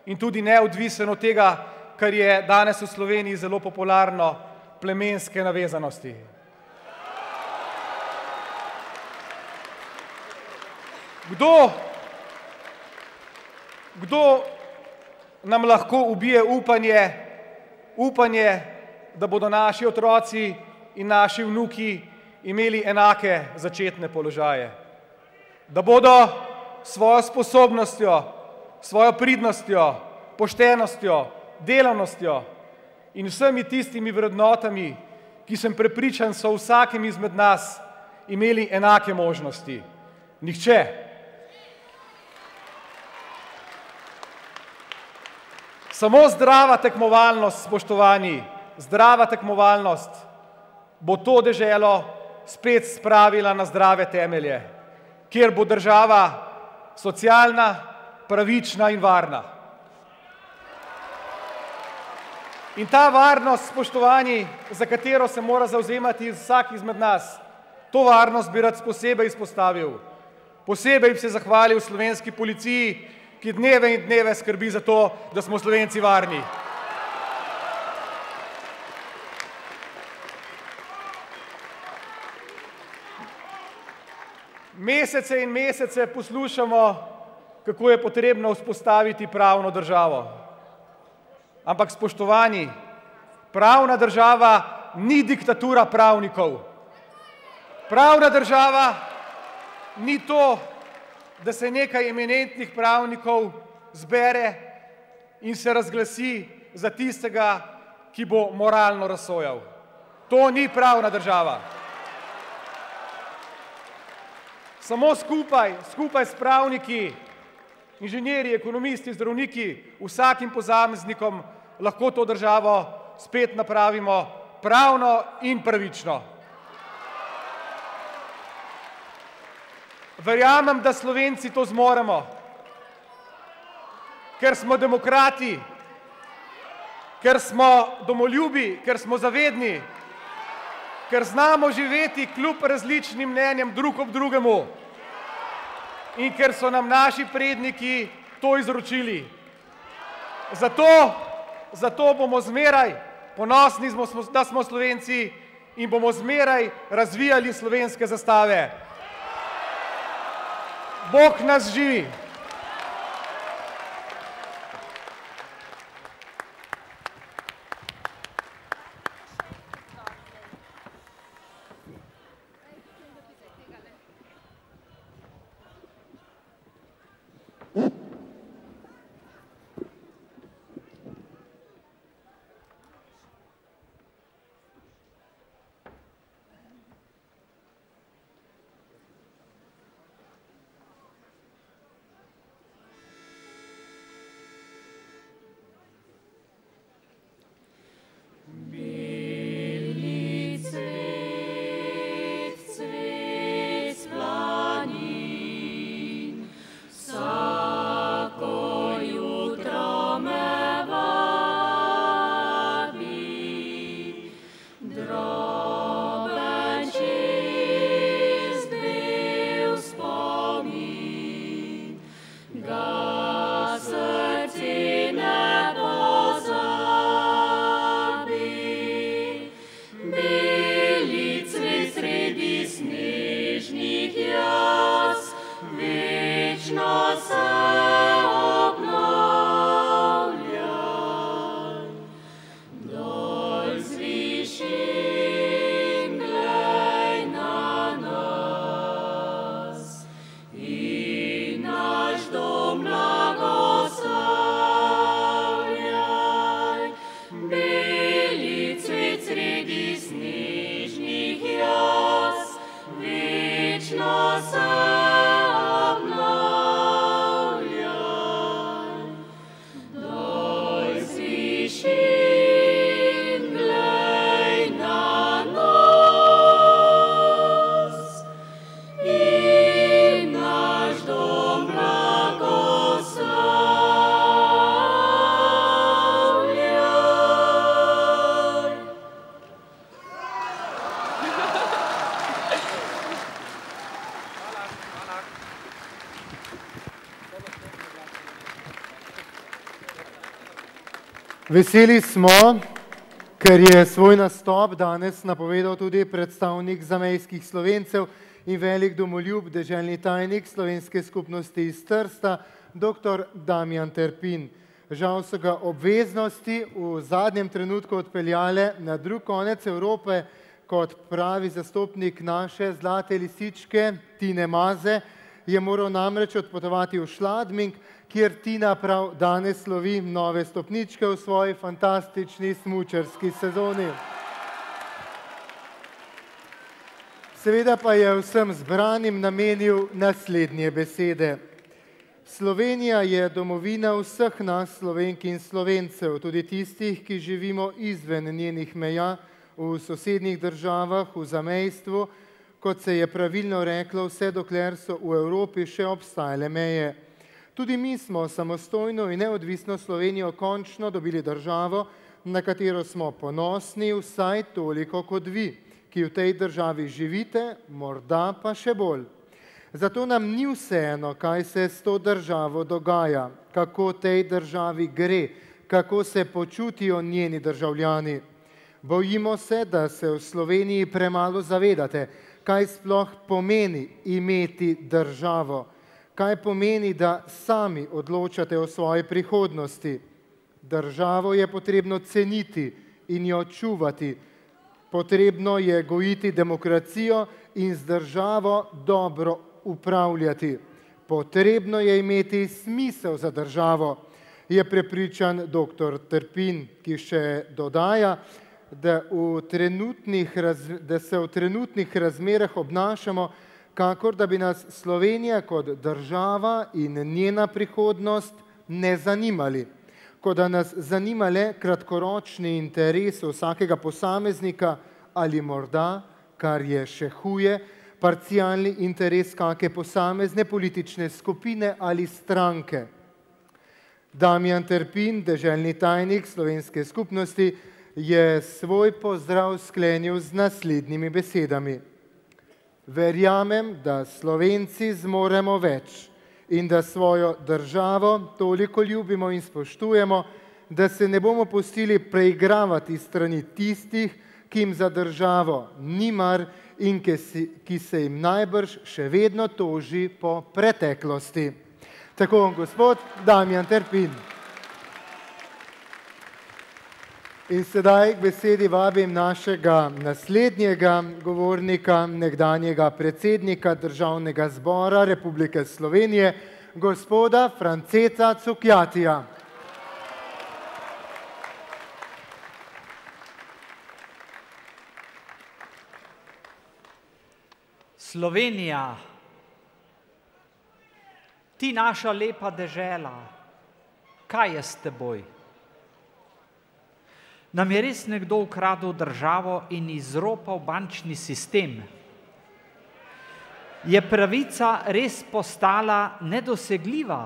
in tudi neodvisen od tega, kar je danes v Sloveniji zelo popularno, plemenske navezanosti. Kdo nam lahko ubije upanje, da bodo naši otroci in naši vnuki imeli enake začetne položaje? Da bodo svojo sposobnostjo, svojo pridnostjo, poštenostjo, delavnostjo in vsemi tistimi vrednotami, ki sem prepričan, so vsakem izmed nas imeli enake možnosti? Nihče. Samo zdrava tekmovalnost, spoštovani, zdrava tekmovalnost bo to deželo spet spravila na zdrave temelje, kjer bo država socialna, pravična in varna. In ta varnost, spoštovani, za katero se mora zavzemati vsak izmed nas, to varnost bi rad posebej izpostavil. Posebej bi se zahvalil slovenski policiji, ki dneve in dneve skrbi za to, da smo Slovenci varni. Mesece in mesece poslušamo, kako je potrebno vzpostaviti pravno državo. Ampak, spoštovani, pravna država ni diktatura pravnikov. Pravna država ni to, da se nekaj eminentnih pravnikov zbere in se razglasi za tistega, ki bo moralno razsojal. To ni pravna država. Samo skupaj s pravniki, inženirji, ekonomisti, zdravniki, vsakim posameznikom lahko to državo spet napravimo pravno in pravično. Verjamem, da Slovenci to zmoremo, ker smo demokrati, ker smo domoljubi, ker smo zavedni, ker znamo živeti kljub različnim mnenjem drug ob drugemu in ker so nam naši predniki to izročili. Zato bomo zmeraj ponosni, da smo Slovenci in bomo zmeraj razvijali slovenske zastave. Bog nas živi! Veseli smo, ker je svoj nastop danes napovedal tudi predstavnik zamejskih Slovencev in velik domoljub, deželni tajnik Slovenske skupnosti iz Trsta, dr. Damjan Terpin. Žal so ga obveznosti v zadnjem trenutku odpeljale na drug konec Evrope, kot pravi zastopnik naše zlate lisičke Tine Maze, je moral namreč odpotovati v Šladming, kjer Tina prav danes slovi nove stopničke v svoji fantastični smučarski sezoni. Seveda pa je vsem zbranim namenil naslednje besede. Slovenija je domovina vseh nas, Slovenk in Slovencev, tudi tistih, ki živimo izven njenih meja, v sosednjih državah, v zamejstvu, kot se je pravilno reklo, vse dokler so v Evropi še obstajale meje. Tudi mi smo samostojno in neodvisno Slovenijo končno dobili državo, na katero smo ponosni vsaj toliko kot vi, ki v tej državi živite, morda pa še bolj. Zato nam ni vseeno, kaj se s to državo dogaja, kako tej državi gre, kako se počutijo njeni državljani. Bojimo se, da se v Sloveniji premalo zavedate, kaj sploh pomeni imeti državo, kaj pomeni, da sami odločate o svoji prihodnosti. Državo je potrebno ceniti in jo čuvati. Potrebno je gojiti demokracijo in z državo dobro upravljati. Potrebno je imeti smisel za državo, je prepričan dr. Terpin, ki še dodaja, da se v trenutnih razmerah obnašamo, kakor da bi nas Slovenija kot država in njena prihodnost ne zanimali, kot da nas zanima le kratkoročni interes vsakega posameznika ali morda, kar je še huje, parcialni interes kake posamezne politične skupine ali stranke. Damjan Terpin, deželni tajnik Slovenske skupnosti, je svoj pozdrav sklenil z naslednjimi besedami. Verjamem, da Slovenci zmoremo več in da svojo državo toliko ljubimo in spoštujemo, da se ne bomo pustili preigravati strani tistih, ki jim za državo ni mar in ki se jim najbrž še vedno toži po preteklosti. Tako, gospod Damjan Terpin. In sedaj k besedi vabim našega naslednjega govornika, nekdanjega predsednika Državnega zbora Republike Slovenije, gospoda Franceta Cukjatija. Slovenija, ti naša lepa dežela, kaj je s teboj? Nam je res nekdo ukradel državo in izropal bančni sistem? Je pravica res postala nedosegljiva?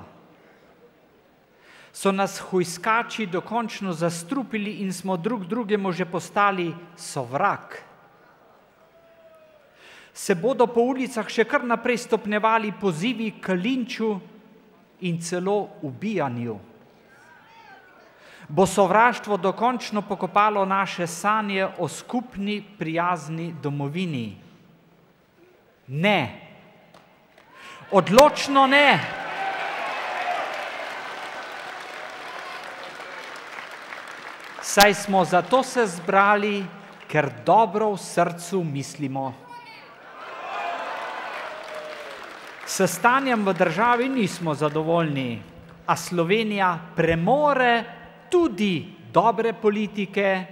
So nas hujskači dokončno zastrupili in smo drug drugemu že postali sovrak? Se bodo po ulicah še kar naprej stopnjevali pozivi k linču in celo ubijanju? Bo sovraštvo dokončno pokopalo naše sanje o skupni prijazni domovini? Ne. Odločno ne. Saj smo zato se zbrali, ker dobro v srcu mislimo. S stanjem v državi nismo zadovoljni, a Slovenija premore tudi dobre politike,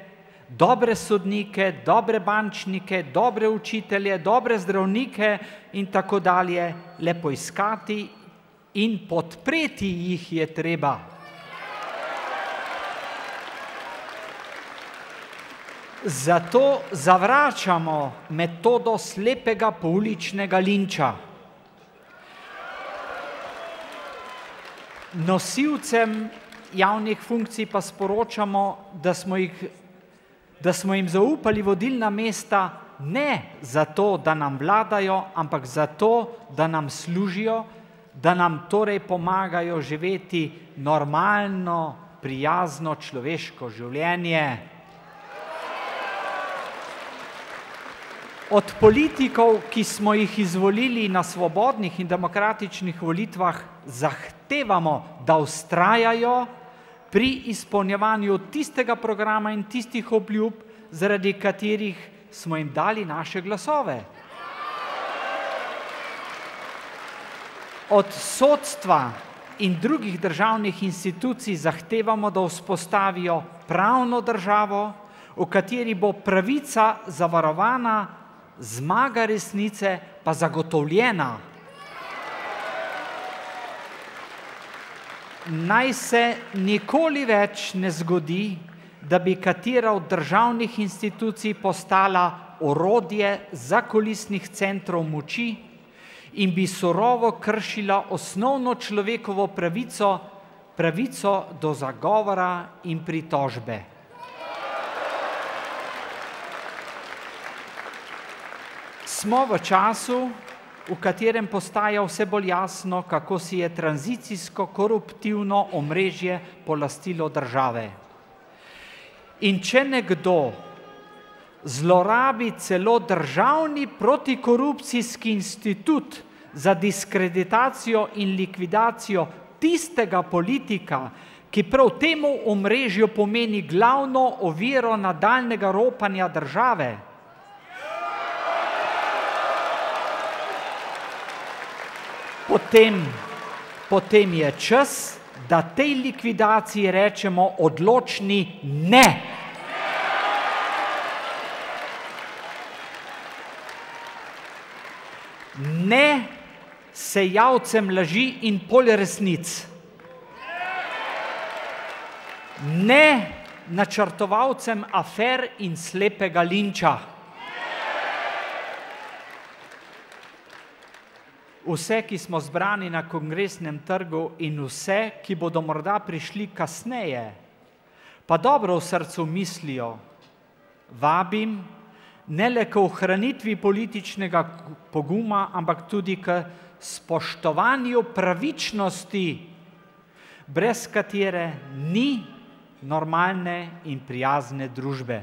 dobre sodnike, dobre bančnike, dobre učitelje, dobre zdravnike in tako dalje, le poiskati in podpreti jih je treba. Zato zavračamo metodo slepega pouličnega linča. Nosilcem javnih funkcij pa sporočamo, da smo jim zaupali vodilna mesta ne zato, da nam vladajo, ampak zato, da nam služijo, da nam torej pomagajo živeti normalno, prijazno človeško življenje. Od politikov, ki smo jih izvolili na svobodnih in demokratičnih volitvah, zahtevamo, da vztrajajo pri izpolnjevanju tistega programa in tistih obljub, zaradi katerih smo jim dali naše glasove. Od sodstva in drugih državnih institucij zahtevamo, da vzpostavijo pravno državo, v kateri bo pravica zavarovana, zmaga resnice pa zagotovljena. Naj se nikoli več ne zgodi, da bi katera od državnih institucij postala orodje zakulisnih centrov moči in bi surovo kršila osnovno človekovo pravico, pravico do zagovora in pritožbe. Smo v času, v katerem postaja vse bolj jasno, kako si je tranzicijsko koruptivno omrežje polastilo države. In če nekdo zlorabi celo državni protikorupcijski institut za diskreditacijo in likvidacijo tistega politika, ki prav temu omrežju pomeni glavno oviro nadaljnjega ropanja države, potem je čas, da tej likvidaciji rečemo odločni ne. ne sejavcem laži in polresnic, ne načrtovalcem afer in slepega linča. Vse, ki smo zbrani na Kongresnem trgu in vse, ki bodo morda prišli kasneje, pa dobro v srcu mislijo, vabim ne le k ohranitvi političnega poguma, ampak tudi k spoštovanju pravičnosti, brez katere ni normalne in prijazne družbe.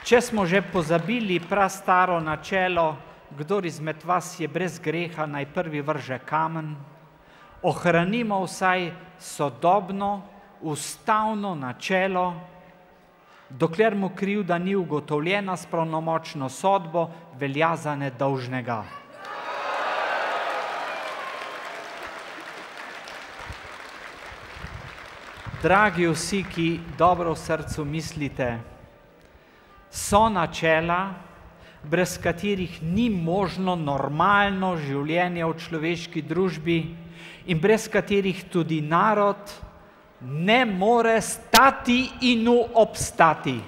Če smo že pozabili prastaro načelo, kdor izmed vas je brez greha, naj prvi vrže kamen, ohranimo vsaj sodobno, ustavno načelo, dokler mu krivda ni ugotovljena s pravnomočno sodbo, velja za nedolžnega. Dragi vsi, ki dobro v srcu mislite, so načela, brez katerih ni možno normalno življenje v človeški družbi in brez katerih tudi narod ne more stati in obstati.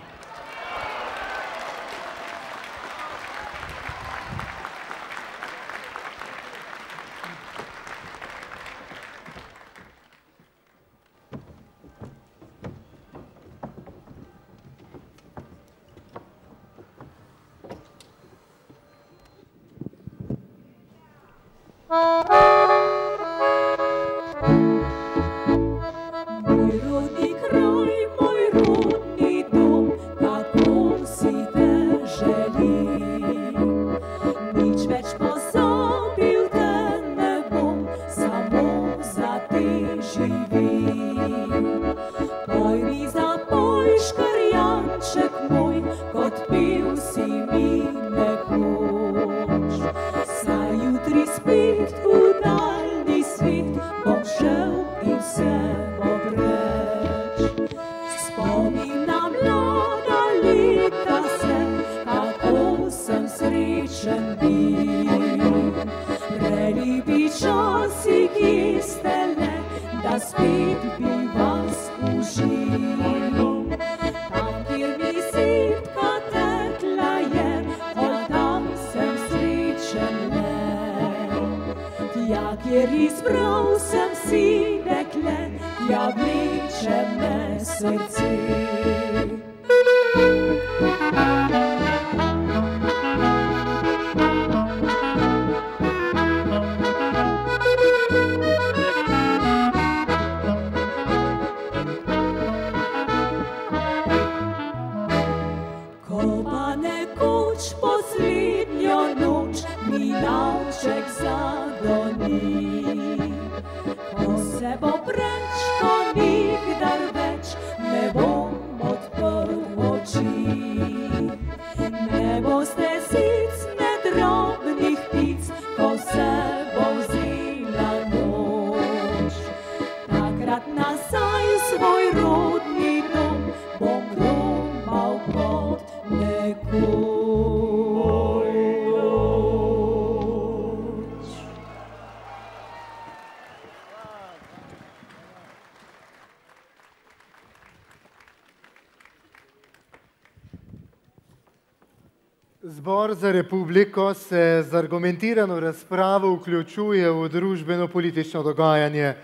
Zbor za republiko se z argumentirano razpravo vključuje v družbeno-politično dogajanje.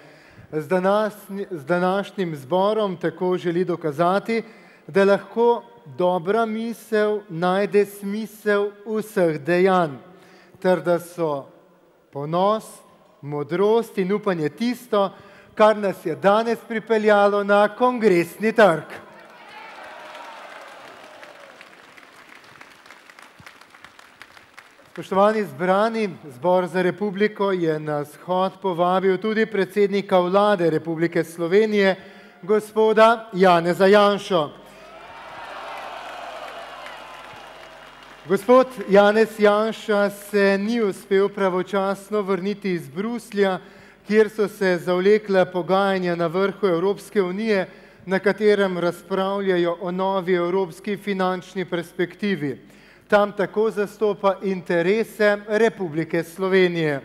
Z današnjim zborom tako želi dokazati, da lahko dobra misel najde smisel vseh dejanj, ter da so ponos, modrost in upanje tisto, kar nas je danes pripeljalo na Kongresni trg. Spoštovani zbrani, Zbor za republiko je na shod povabil tudi predsednika vlade Republike Slovenije, gospoda Janeza Janšo. Gospod Janez Janša se ni uspel pravočasno vrniti iz Bruslja, kjer so se zavlekla pogajanja na vrhu Evropske unije, na katerem razpravljajo o novi evropski finančni perspektivi. Tam tako zastopa interese Republike Slovenije.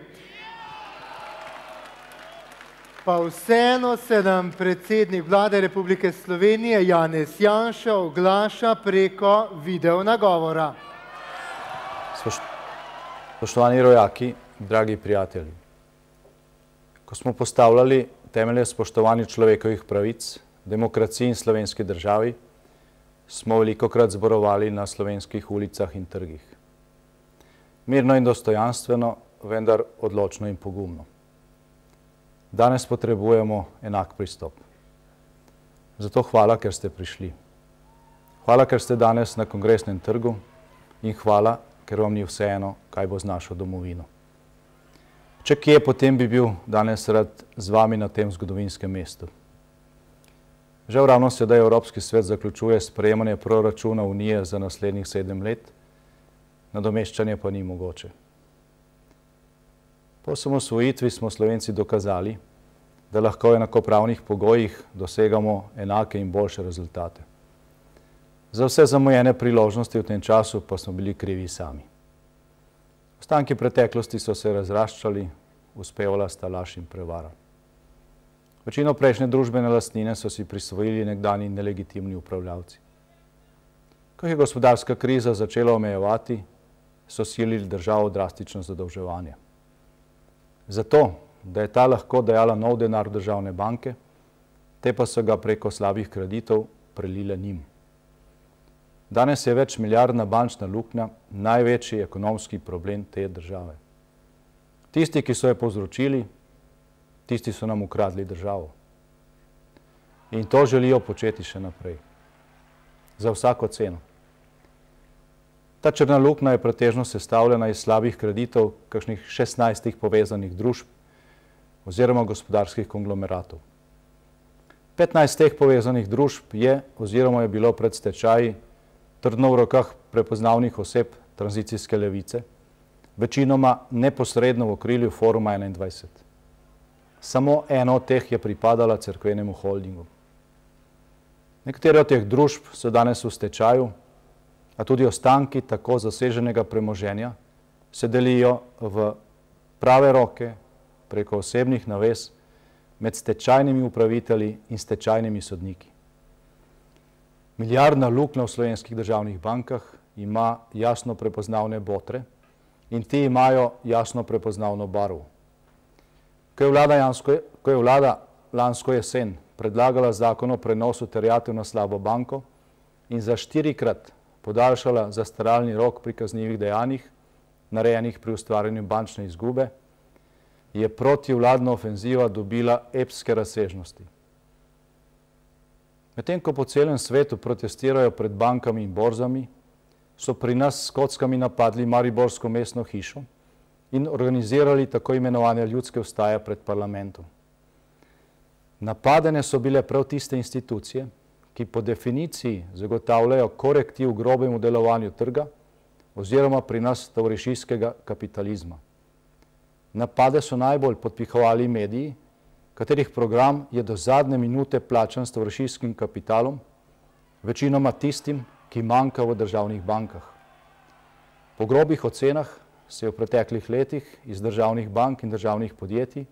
Pa vseeno se nam predsednik Vlade Republike Slovenije Janez Janša oglaša preko videonagovora. Spoštovani rojaki, dragi prijatelji, ko smo postavljali temelje spoštovanju človekovih pravic, demokraciji in slovenski državi, smo velikokrat zborovali na slovenskih ulicah in trgih. Mirno in dostojanstveno, vendar odločno in pogumno. Danes potrebujemo enak pristop. Zato hvala, ker ste prišli. Hvala, ker ste danes na Kongresnem trgu in hvala, ker vam ni vseeno, kaj bo z našo domovino. Če kje, potem bi bil danes rad z vami na tem zgodovinskem mestu. Žal ravno sedaj Evropski svet zaključuje sprejemanje proračuna Unije za naslednjih 7 let, nadomeščanje pa ni mogoče. Po osamosvojitvi smo Slovenci dokazali, da lahko v enakopravnih pogojih dosegamo enake in boljše rezultate. Za vse zamujene priložnosti v tem času pa smo bili krivi sami. Ostanki preteklosti so se razraščali, uspevala sta laž in prevara. Večino prejšnje družbene lastnine so si prisvojili nekdanji nelegitimni upravljavci. Ko je gospodarska kriza začela omejevati, so silili državo drastično zadolževanje. Zato, da je ta lahko dajala nov denar v državne banke, te pa so ga preko slabih kreditov prelile njim. Danes je večmilijardna bančna luknja največji ekonomski problem te države. Tisti, ki so jo povzročili, tisti so nam ukradli državo. In to želijo početi še naprej. Za vsako ceno. Ta črna luknja je pretežno sestavljena iz slabih kreditov kakšnih 16 povezanih družb oziroma gospodarskih konglomeratov. 15 teh povezanih družb je oziroma je bilo pred stečaji trdno v rokah prepoznavnih oseb tranzicijske levice, večinoma neposredno v okrilju Foruma 21. Samo eno od teh je pripadala cerkvenemu holdingu. Nekatere od teh družb so danes v stečaju, a tudi ostanki tako zaseženega premoženja se delijo v prave roke preko osebnih navez med stečajnimi upravitelji in stečajnimi sodniki. Milijardna luknja v slovenskih državnih bankah ima jasno prepoznavne botre in ti imajo jasno prepoznavno barvo. Ko je vlada lansko jesen predlagala zakon o prenosu terjatev na slabo banko in za 4-krat podaljšala zastaralni rok pri kaznivih dejanjih, narejenih pri ustvarjanju bančne izgube, je protivladna ofenziva dobila epske razsežnosti. Medtem ko po celem svetu protestirajo pred bankami in borzami, so pri nas s kockami napadli mariborsko mestno hišo in organizirali tako imenovane ljudske vstaje pred parlamentom. Napadene so bile prav tiste institucije, ki po definiciji zagotavljajo korektiv grobemu delovanju trga oziroma pri nas tovarišijskega kapitalizma. Napade so najbolj podpihovali mediji, katerih program je do zadnje minute plačan s tovarišijskim kapitalom, večinoma tistim, ki manjka v državnih bankah. Po grobih ocenah se je v preteklih letih iz državnih bank in državnih podjetij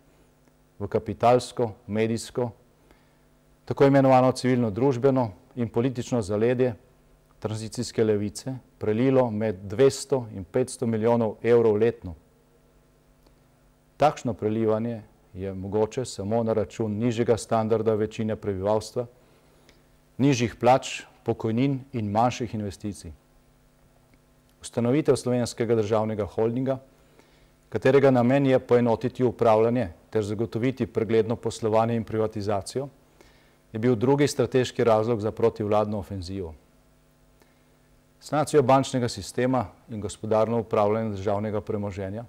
v kapitalsko, medijsko, tako imenovano civilno-družbeno in politično zaledje tranzicijske levice prelilo med 200 in 500 milijonov evrov letno. Takšno prelivanje je mogoče samo na račun nižjega standarda večine prebivalstva, nižjih plač, pokojnin in manjših investicij. Ustanovitev Slovenskega državnega holdinga, katerega namen je poenotiti upravljanje ter zagotoviti pregledno poslovanje in privatizacijo, je bil drugi strateški razlog za protivladno ofenzivo. Sanacijo bančnega sistema in gospodarno upravljanje državnega premoženja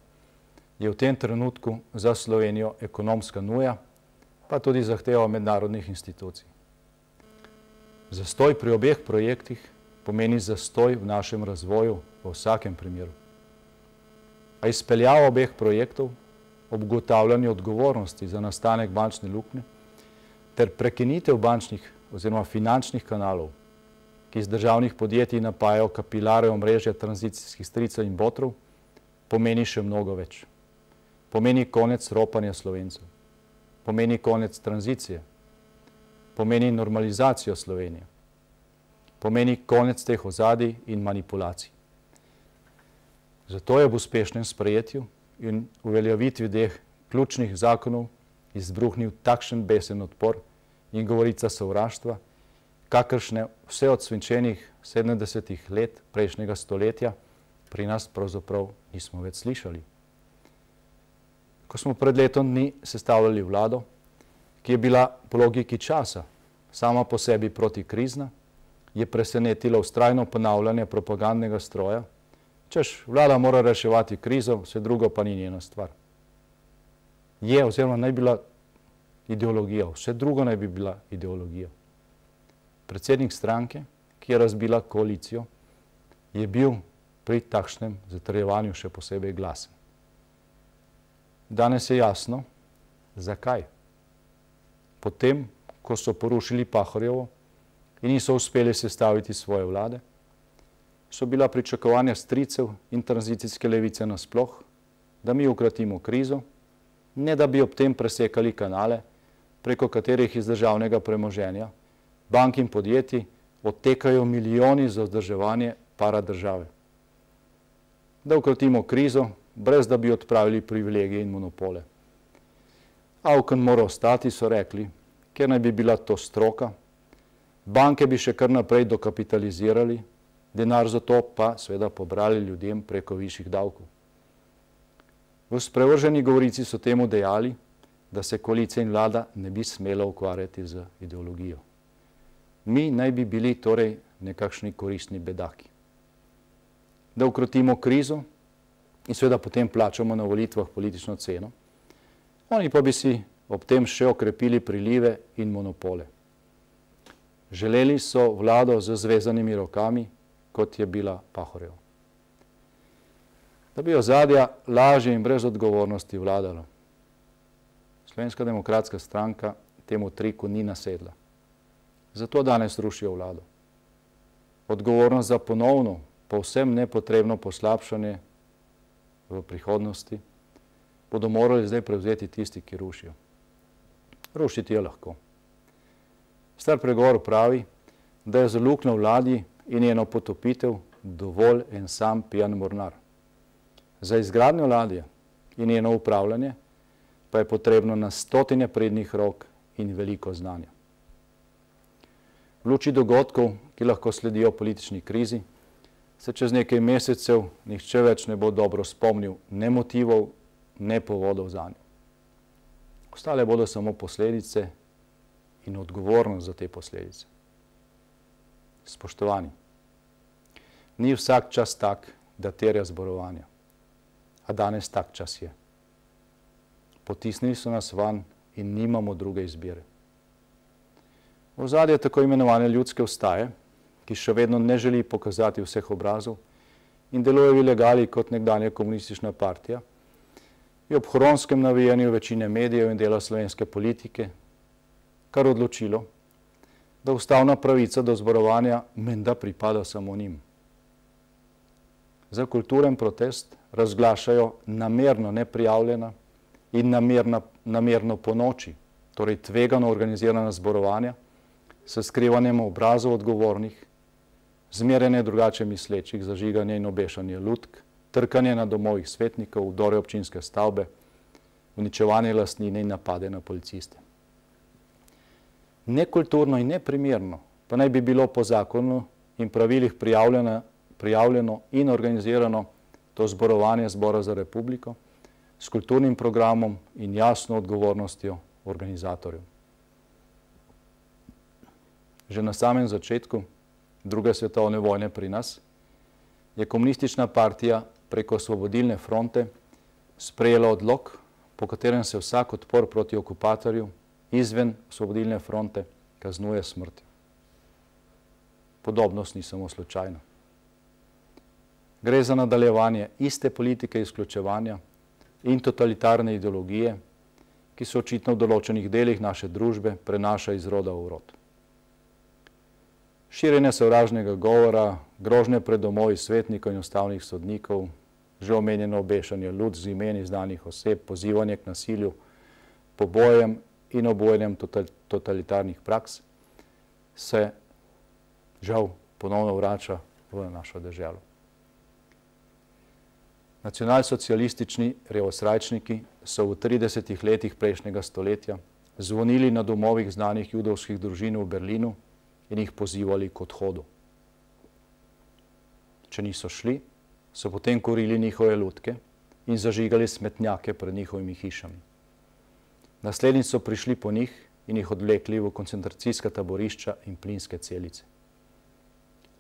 je v tem trenutku za Slovenijo ekonomska nuja, pa tudi zahteva mednarodnih institucij. Zastoj pri obeh projektih pomeni zastoj v našem razvoju v vsakem primeru. A izpeljava obeh projektov ob ugotavljanju odgovornosti za nastanek bančne luknje ter prekinitev bančnih oziroma finančnih kanalov, ki iz državnih podjetij napajajo kapilare omrežja tranzicijskih stricev in botrov, pomeni še mnogo več. Pomeni konec ropanja Slovencev, pomeni konec tranzicije, pomeni normalizacijo Slovenije, pomeni konec teh ozadij in manipulacij. Zato je v uspešnem sprejetju in uveljavitvi teh ključnih zakonov izbruhnil takšen besen odpor in govorica sovraštva, kakršne vse od svinčenih 70 let prejšnjega stoletja pri nas pravzaprav nismo več slišali. Ko smo pred letom dni sestavljali vlado, ki je bila po logiki časa sama po sebi protikrizna, je presenetilo vztrajno ponavljanje propagandnega stroja, češ, vlada mora reševati krizo, vse drugo pa ni njena stvar. Je oziroma naj bila ideologija, vse drugo naj bi bila ideologija. Predsednik stranke, ki je razbila koalicijo, je bil pri takšnem zatrjevanju še posebej glasen. Danes je jasno, zakaj. Potem, ko so porušili Pahorjevo in niso uspeli sestaviti svoje vlade, so bila pričakovanja stricev in tranzicijske levice nasploh, da mi ukratimo krizo, ne da bi ob tem presekali kanale, preko katerih iz državnega premoženja, bank in podjetij odtekajo milijoni za vzdrževanje paradržave. Da ukratimo krizo, brez da bi odpravili privilegije in monopole. Avken mora ostati, so rekli, ker naj bi bila to stroka, banke bi še kar naprej dokapitalizirali, denar za to pa seveda pobrali ljudem preko višjih davkov. V sprevrženi govorici so temu dejali, da se koalicija in vlada ne bi smela ukvarjati z ideologijo. Mi naj bi bili torej nekakšni koristni bedaki. Da ukrotimo krizo in seveda potem plačamo na volitvah politično ceno, oni pa bi si ob tem še okrepili prilive in monopole. Želeli so vlado z zvezanimi rokami, kot je bila Pahorjeva. Da bi ozadja lažje in brez odgovornosti vladala. Slovenska demokratska stranka temu triku ni nasedla. Zato danes rušijo vlado. Odgovornost za ponovno, povsem nepotrebno poslabšanje v prihodnosti bodo morali zdaj prevzeti tisti, ki rušijo. Rušiti je lahko. Star pregovor pravi, da je za luknjo vladi in njeno potopitev dovolj en sam pijan mornar. Za izgradnjo ladje in njeno upravljanje pa je potrebno na stotine pridnih rok in veliko znanja. V luči dogodkov, ki lahko sledijo politični krizi, se čez nekaj mesecev nihče več ne bo dobro spomnil ne motivov, ne povodov zanjo. Ostale bodo samo posledice in odgovornost za te posledice. Spoštovani, ni vsak čas tak, da terja zborovanja, a danes tak čas je. Potisnili so nas van in nimamo druge izbire. V ozadju tako imenovane ljudske vstaje, ki še vedno ne želi pokazati vseh obrazov in deluje v ilegali kot nekdanja komunistična partija, je ob hronskem navijanju večine medijev in dela slovenske politike kar odločilo, da ustavna pravica do zborovanja menda pripada samo njim. Za kulturen protest razglašajo namerno neprijavljena in namerno po noči, torej tvegano organizirana zborovanja, s skrivanjem obrazov odgovornih, zmerjanje drugače mislečih, zažiganje in obešanje lutk, trkanje na domovih svetnikov, vdore občinske stavbe, uničevanje lastnine in napade na policiste. Nekulturno in neprimerno pa naj bi bilo po zakonu in pravilih prijavljeno in organizirano to zborovanje Zbora za republiko s kulturnim programom in jasno odgovornostjo organizatorjev. Že na samem začetku druge svetovne vojne pri nas je komunistična partija preko Osvobodilne fronte sprejela odlok, po katerem se vsak odpor proti okupatorju izven Osvobodilne fronte kaznuje smrtjo. Podobnost ni samo slučajna. Gre za nadaljevanje iste politike izključevanja in totalitarne ideologije, ki se očitno v določenih delih naše družbe prenaša iz roda v rod. Širjenje sovražnega govora, grožnje pred domovi svetnikov in ustavnih sodnikov, že omenjeno obešanje luč z imeni znanih oseb, pozivanje k nasilju, pobojem in obojenjem totalitarnih praks se žal ponovno vrača v našo deželo. Nacionalsocialistični revosrajčniki so v 30 letih prejšnjega stoletja zvonili na domovih znanih judovskih družin v Berlinu in jih pozivali k odhodu. Če niso šli, so potem kurili njihove lutke in zažigali smetnjake pred njihovimi hišami. Naslednjič so prišli po njih in jih odvlekli v koncentracijska taborišča in plinske celice.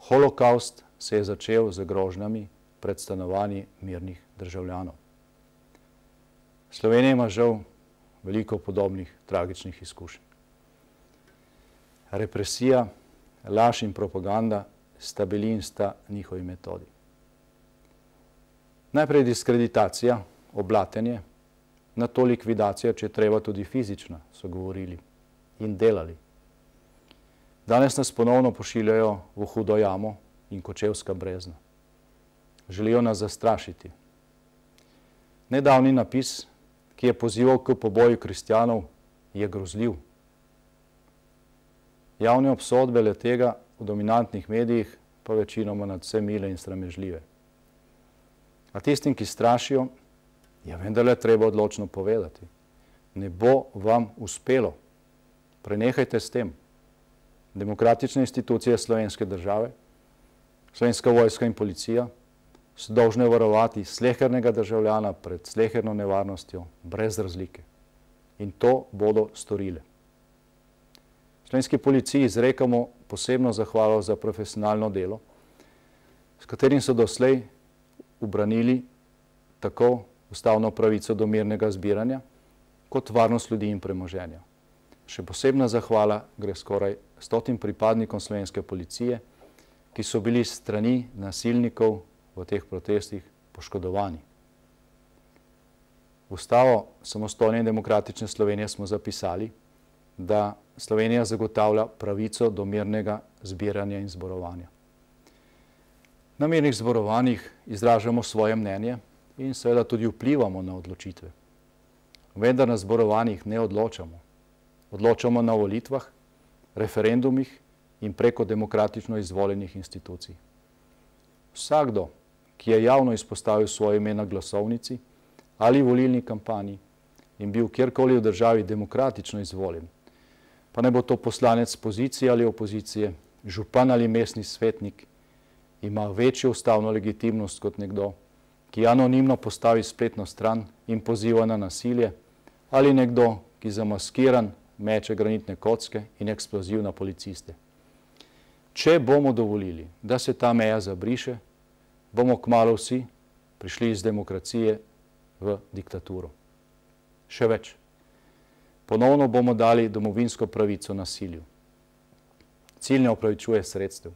Holokaust se je začel z grožnjami pred stanovanji mirnih državljanov. Slovenija ima žal veliko podobnih tragičnih izkušenj. Represija, laž in propaganda sta bili in sta njihovi metodi. Najprej diskreditacija, oblatenje, nato likvidacija, če treba tudi fizična, so govorili in delali. Danes nas ponovno pošiljajo v hudo jamo in kočevska brezna. Želijo nas zastrašiti. Nedavni napis, ki je pozival k poboju kristjanov, je grozljiv. Javne obsodbe le tega v dominantnih medijih pa večinoma nadvse mile in sramežljive. A tistim, ki strašijo, je vendarle treba odločno povedati. Ne bo vam uspelo. Prenehajte s tem. Demokratične institucije slovenske države, Slovenska vojska in policija so dolžne varovati slehernega državljana pred sleherno nevarnostjo brez razlike. In to bodo storile. Slovenski policiji izrekamo posebno zahvalo za profesionalno delo, s katerim so doslej ubranili tako ustavno pravico do mirnega zbiranja, kot varnost ljudi in premoženja. Še posebna zahvala gre skoraj 100 pripadnikom slovenske policije, ki so bili s strani nasilnikov v teh protestih poškodovani. V Ustavo samostojne in demokratične Slovenije smo zapisali, da Slovenija zagotavlja pravico do mirnega zbiranja in zborovanja. Na mirnih zborovanjih izražamo svoje mnenje in seveda tudi vplivamo na odločitve. Vendar na zborovanjih ne odločamo. Odločamo na volitvah, referendumih in preko demokratično izvoljenih institucij. Vsakdo, ki je javno izpostavil svoje ime na glasovnici ali volilni kampanji in bil kjerkoli v državi demokratično izvoljen, pa ne bo to poslanec pozicije ali opozicije, župan ali mestni svetnik, ima večjo ustavno legitimnost kot nekdo, ki anonimno postavi spletno stran in poziva na nasilje, ali nekdo, ki zamaskiran meče granitne kocke in eksploziv na policiste. Če bomo dovolili, da se ta meja zabriše, bomo kmalu vsi prišli iz demokracije v diktaturo. Še več. Ponovno bomo dali domovinsko pravico nasilju. Cilj ne opravičuje sredstev.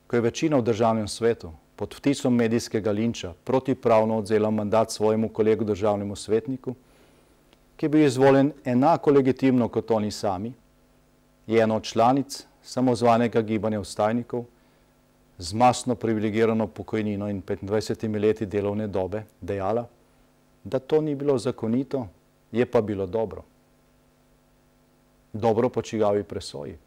Ko je večina v državnem svetu pod vtisom medijskega linča protipravno odzela mandat svojemu kolegu državnemu svetniku, ki je bil izvoljen enako legitimno kot oni sami, je ena od članic samozvanega gibanja vstajnikov z masno privilegirano pokojnino in 25 leti delovne dobe dejala, da to ni bilo zakonito, je pa bilo dobro. Dobro po čigavi presoji.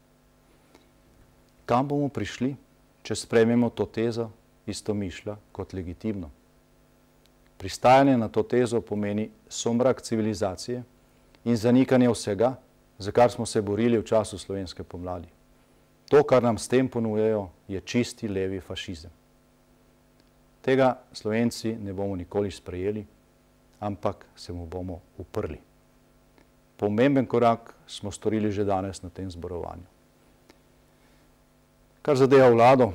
Kam bomo prišli, če sprejmemo to tezo istomišlja kot legitimno? Pristajanje na to tezo pomeni somrak civilizacije in zanikanje vsega, za kar smo se borili v času slovenske pomladi. To, kar nam s tem ponujajo, je čisti levi fašizem. Tega Slovenci ne bomo nikoli sprejeli, ampak se mu bomo uprli. Pomemben korak smo storili že danes na tem zborovanju. Kar zadeva vlado,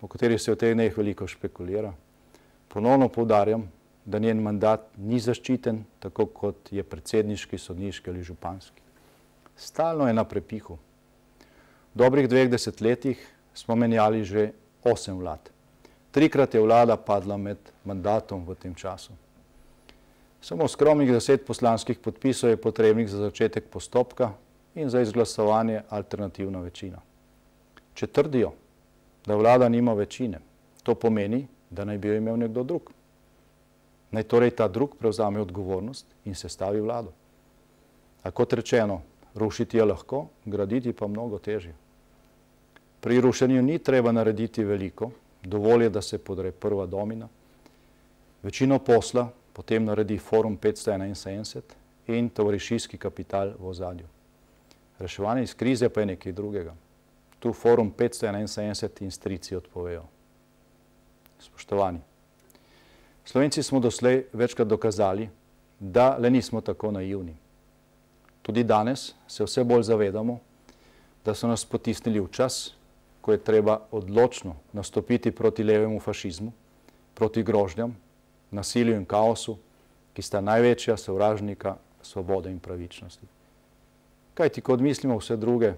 o kateri se v teh dneh veliko špekulira, ponovno poudarjam, da njen mandat ni zaščiten, tako kot je predsedniški, sodniški ali županski. Stalno je na prepihu. V dobrih 2 desetletjih smo menjali že 8 vlad. 3-krat je vlada padla med mandatom v tem času. Samo skromnih 10 poslanskih podpisov je potrebnih za začetek postopka in za izglasovanje alternativna večina. Če trdijo, da vlada nima večine, to pomeni, da naj bi jo imel nekdo drug. Naj torej ta drug prevzame odgovornost in sestavi vlado. A kot rečeno, rušiti je lahko, graditi pa mnogo težje. Pri rušenju ni treba narediti veliko, dovolj je, da se podre prva domina. Večino posla potem naredi Forum 571 in tovarišijski kapital v ozadju. Reševanje iz krize pa je nekaj drugega. Tu Forum 571 in strici odpovejo. Spoštovani, Slovenci smo doslej večkrat dokazali, da le nismo tako naivni. Tudi danes se vse bolj zavedamo, da so nas potisnili v čas, ko je treba odločno nastopiti proti levemu fašizmu, proti grožnjam, nasilju in kaosu, ki sta največja sovražnika svobode in pravičnosti. Kajti, ko odmislimo vse druge,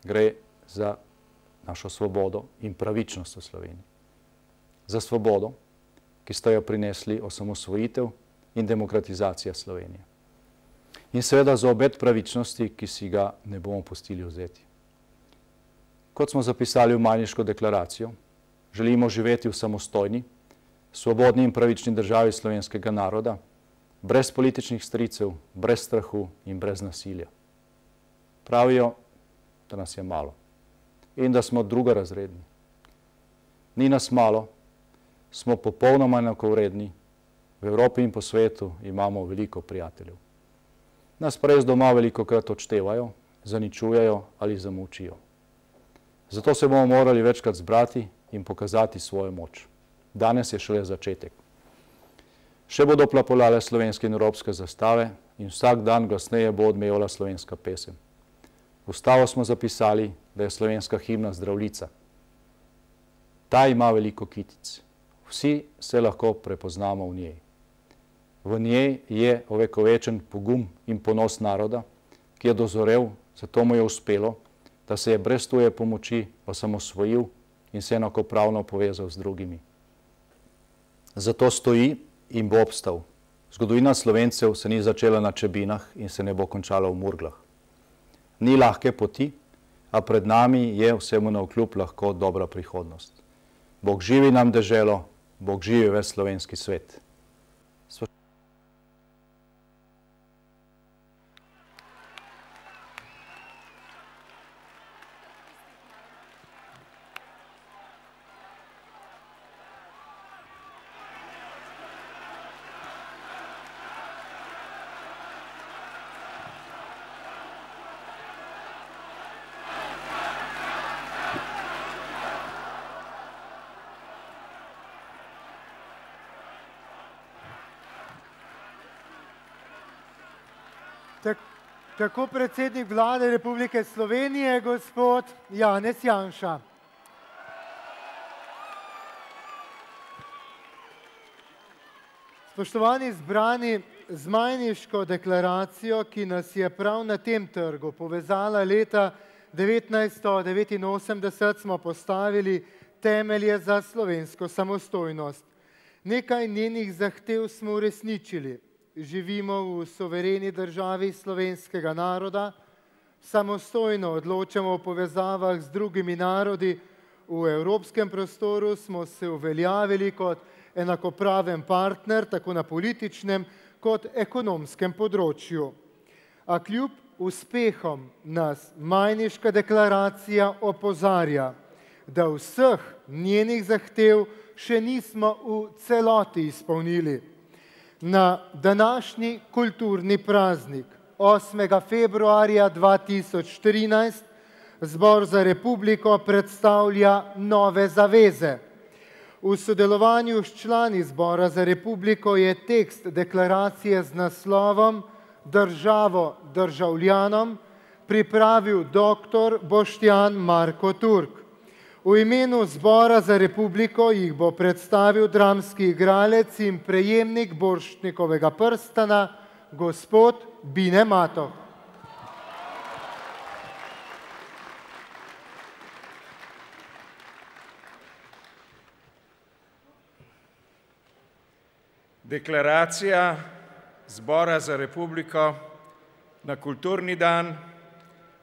gre za našo svobodo in pravičnost v Sloveniji. Za svobodo, ki sta jo prinesli osamosvojitev in demokratizacija Slovenije. In seveda za obet pravičnosti, ki si ga ne bomo pustili vzeti. Kot smo zapisali v Majniško deklaracijo, želimo živeti v samostojni, svobodni in pravični državi slovenskega naroda, brez političnih stricev, brez strahu in brez nasilja. Pravijo, da nas je malo in da smo drugorazredni. Ni nas malo, smo popolnoma enakovredni, v Evropi in po svetu imamo veliko prijateljev. Nas pa res doma velikokrat odštevajo, zaničujejo ali zamolčijo. Zato se bomo morali večkrat zbrati in pokazati svojo moč. Danes je šele začetek. Še bodo plapolale slovenske in evropske zastave in vsak dan glasneje bo odmevala slovenska pesem. V ustavo smo zapisali, da je slovenska himna Zdravljica. Ta ima veliko kitic. Vsi se lahko prepoznamo v njej. V njej je ovekovečen pogum in ponos naroda, ki je dozorel, zato mu je uspelo, da se je brez tuje pomoči osamosvojil in se enakopravno povezal z drugimi. Zato stoji in bo obstal. Zgodovina Slovencev se ni začela na Čebinah in se ne bo končala v Murglah. Ni lahke poti, a pred nami je vsemu navkljub lahko dobra prihodnost. Bog živi nam deželo, Bog živi ves slovenski svet. Tako predsednik vlade Republike Slovenije, gospod Janez Janša. Spoštovani zbrani, z Majniško deklaracijo, ki nas je prav na tem trgu povezala leta 1989, smo postavili temelje za slovensko samostojnost. Nekaj njenih zahtev smo uresničili. Živimo v suvereni državi slovenskega naroda, samostojno odločamo o povezavah z drugimi narodi, v evropskem prostoru smo se uveljavili kot enakopraven partner, tako na političnem kot ekonomskem področju. A kljub uspehom nas Majniška deklaracija opozarja, da vseh njenih zahtev še nismo v celoti izpolnili. Na današnji kulturni praznik 8. februarja 2013 Zbor za republiko predstavlja nove zaveze. V sodelovanju s člani Zbora za republiko je tekst deklaracije z naslovom Državo državljanom pripravil dr. Boštjan Marko Turk. V imenu Zbora za republiko jih bo predstavil dramski igralec in prejemnik Borštnikovega prstana, gospod Bine Matoh. Deklaracija Zbora za republiko na kulturni dan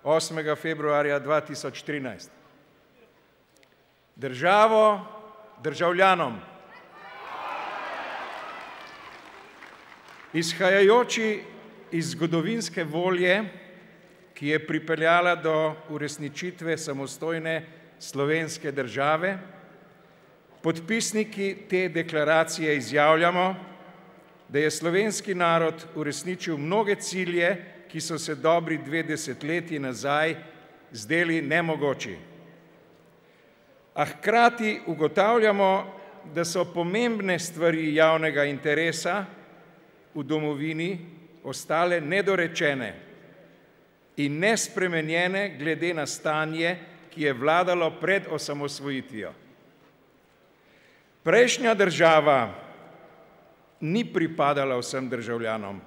8. februarja 2013. državo državljanom. Izhajajoči iz zgodovinske volje, ki je pripeljala do uresničitve samostojne slovenske države, podpisniki te deklaracije izjavljamo, da je slovenski narod uresničil mnoge cilje, ki so se dobri 2 desetletji nazaj zdeli nemogoči. A hkrati ugotavljamo, da so pomembne stvari javnega interesa v domovini ostale nedorečene in nespremenjene glede na stanje, ki je vladalo pred osamosvojitvijo. Prejšnja država ni pripadala vsem državljanom,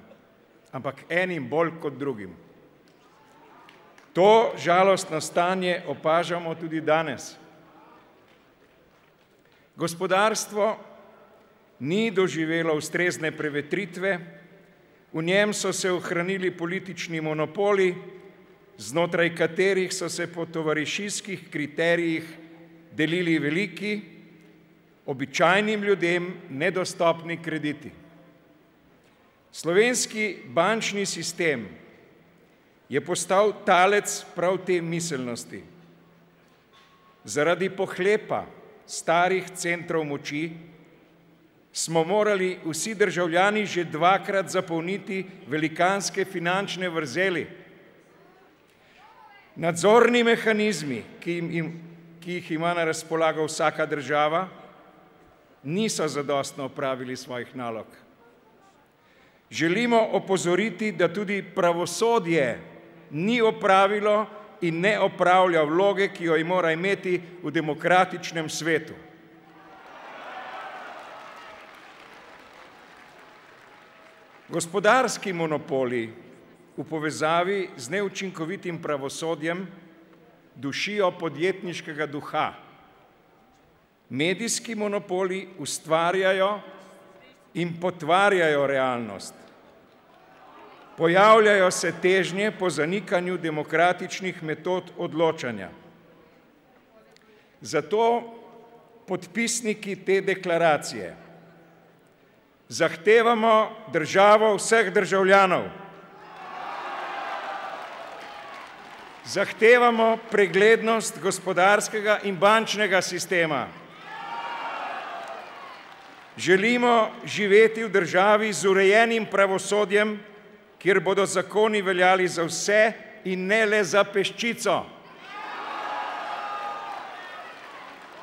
ampak enim bolj kot drugim. To žalostno stanje opažamo tudi danes. Gospodarstvo ni doživelo ustrezne prevetritve, v njem so se ohranili politični monopoli, znotraj katerih so se po tovarišijskih kriterijih delili veliki, običajnim ljudem nedostopni krediti. Slovenski bančni sistem je postal talec prav te miselnosti. Zaradi pohlepa starih centrov moči smo morali vsi državljani že 2-krat zapolniti velikanske finančne vrzeli. Nadzorni mehanizmi, ki jih ima na razpolago vsaka država, niso zadostno opravili svojih nalog. Želimo opozoriti, da tudi pravosodje ni opravilo in ne opravlja vloge, ki jo mora imeti v demokratičnem svetu. Gospodarski monopoli v povezavi z neučinkovitim pravosodjem dušijo podjetniškega duha. Medijski monopoli ustvarjajo in potvarjajo realnost. Pojavljajo se težnje po zanikanju demokratičnih metod odločanja. Zato podpisniki te deklaracije zahtevamo državo vseh državljanov. Zahtevamo preglednost gospodarskega in bančnega sistema. Želimo živeti v državi z urejenim pravosodjem, kjer bodo zakoni veljali za vse in ne le za peščico.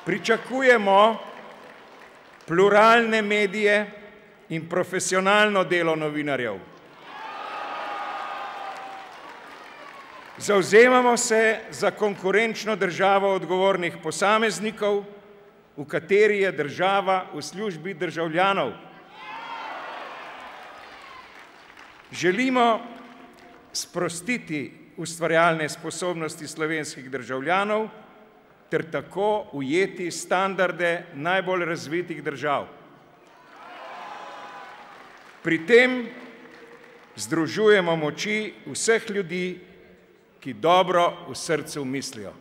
Pričakujemo pluralne medije in profesionalno delo novinarjev. Zavzemamo se za konkurenčno državo odgovornih posameznikov, v kateri je država v službi državljanov. Želimo sprostiti ustvarjalne sposobnosti slovenskih državljanov ter tako ujeti standarde najbolj razvitih držav. Pri tem združujemo moči vseh ljudi, ki dobro v srcu mislijo.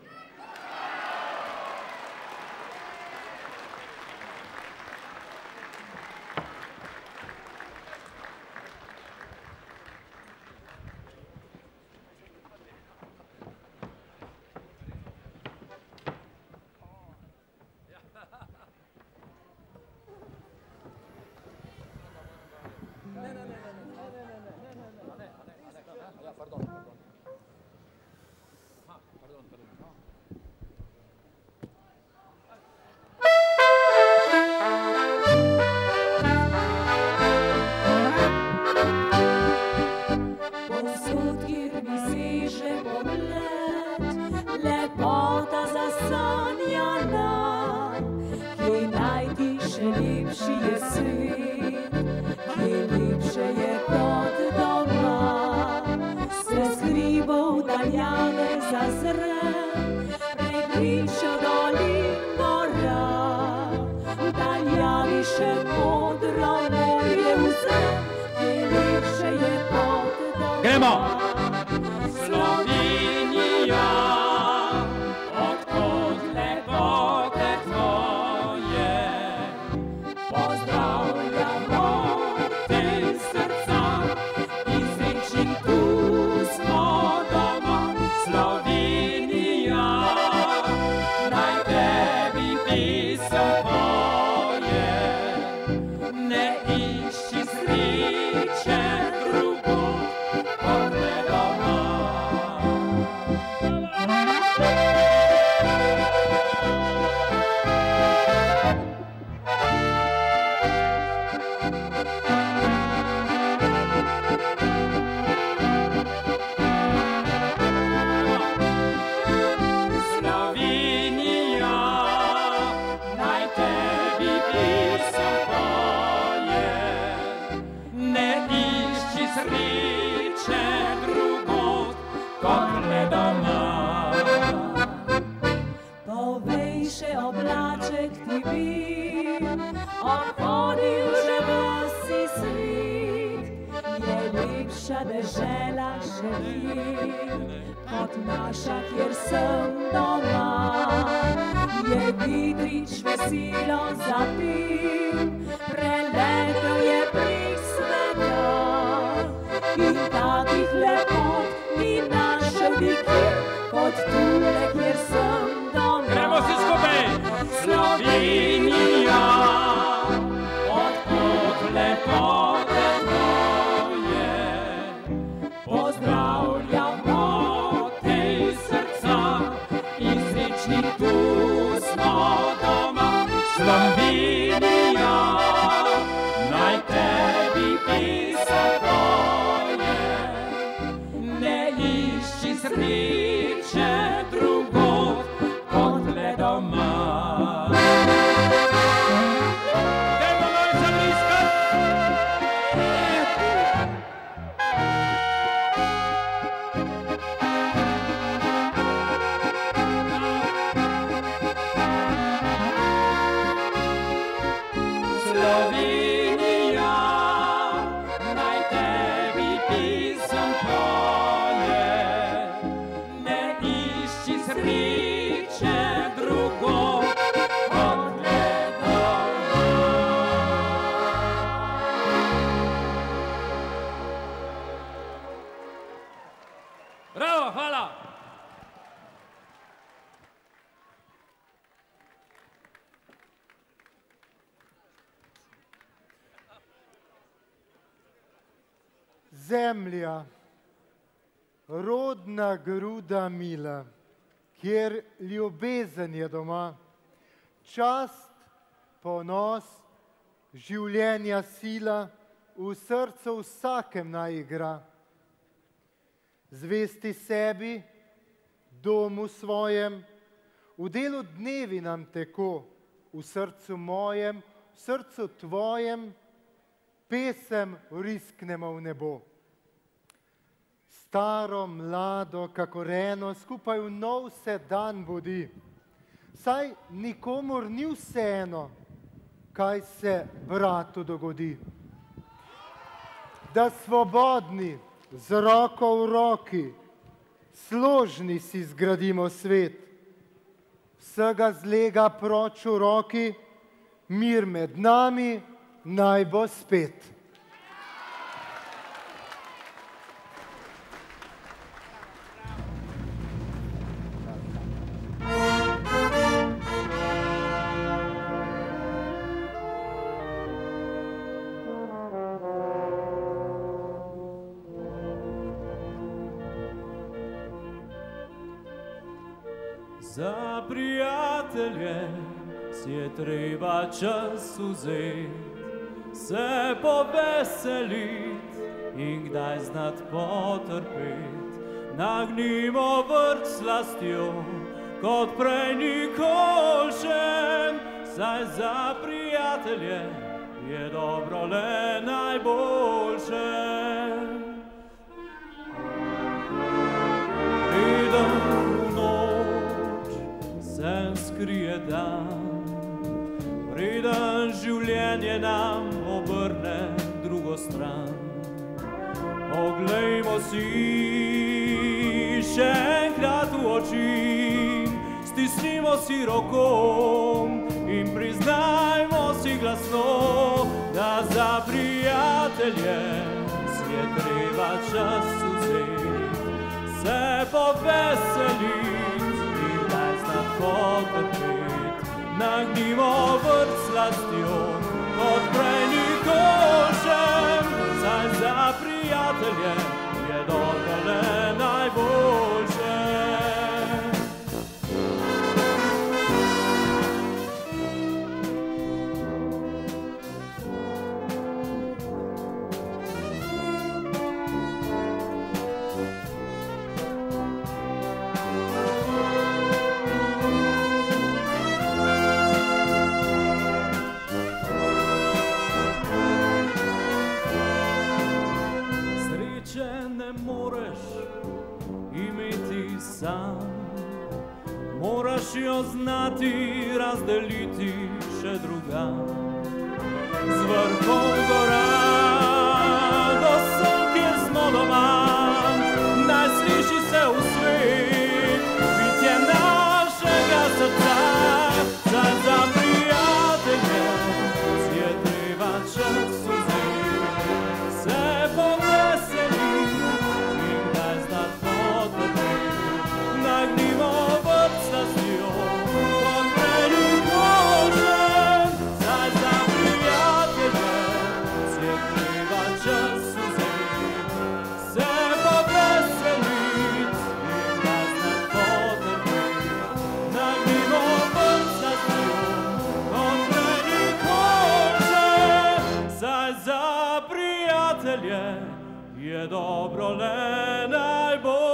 Slovenija, odkot lepote bi bil obhodil že vsi svet. Je lepša dežela še kot naša, kjer sem doma. Je Vitrič veselo zapil, preletel je prek sveta in takih lepot ni našel nikjer kot tule, kjer sem doma. Gremo vsi skupaj! Slovenija, od lepote tvoje, pozdravljamo tej srca in srečni tu smo doma. Slovenija, naj tebi pisa poje, ne išči sreče drugod kot le doma. Zemlja, rodna gruda mila, kjer ljubezen je doma, čast, ponos, življenja sila v srcu vsakem naj igra. Zvesti sebi, domu svojem, v delu dnevi nam teko, v srcu mojem, v srcu tvojem, pesem risknemo v nebo. Staro, mlado, kakor eno, skupaj v nov se dan budi. Saj nikomur ni vseeno, kaj se bratu dogodi. Da svobodni, z roko v roki, složni si zgradimo svet. Vsega zlega proč v roki, mir med nami naj bo spet. Za prijatelje si je treba čas vzeti, se poveselit in kdaj znat potrpet. Nagnimo vrt slastjo, kot prej nikoli še, saj za prijatelje je dobro le najboljše. Preden v noč se skrije dan, preden življenje nam obrne drugo stran. Poglejmo si še enkrat v oči, stisnimo si roko in priznajmo si glasno, da za prijatelje si je treba čas vzeti, se poveselit in daj znat potrpet. Nagnimo vrt slastjo, kot prej nikoli še, saj za prijatelje je dobro le najboljše. moraš jo znati razdeliti še drugam. Z vrhov gora do sol, kjer smo doma, naj sliši se v svet bitje našega srca. Za prijatelje si je treba čas vzeti, se poveseliti in kdaj znat potrpeti. Nagnimo vrt s slastjo, kot velik možen. Za prijatelje si je treba čas vzeti, se poveseliti in kdaj znat potrpeti. Nagnimo vrt s slastjo, kot velik možen. Za prijatelje je dobro le najboljše.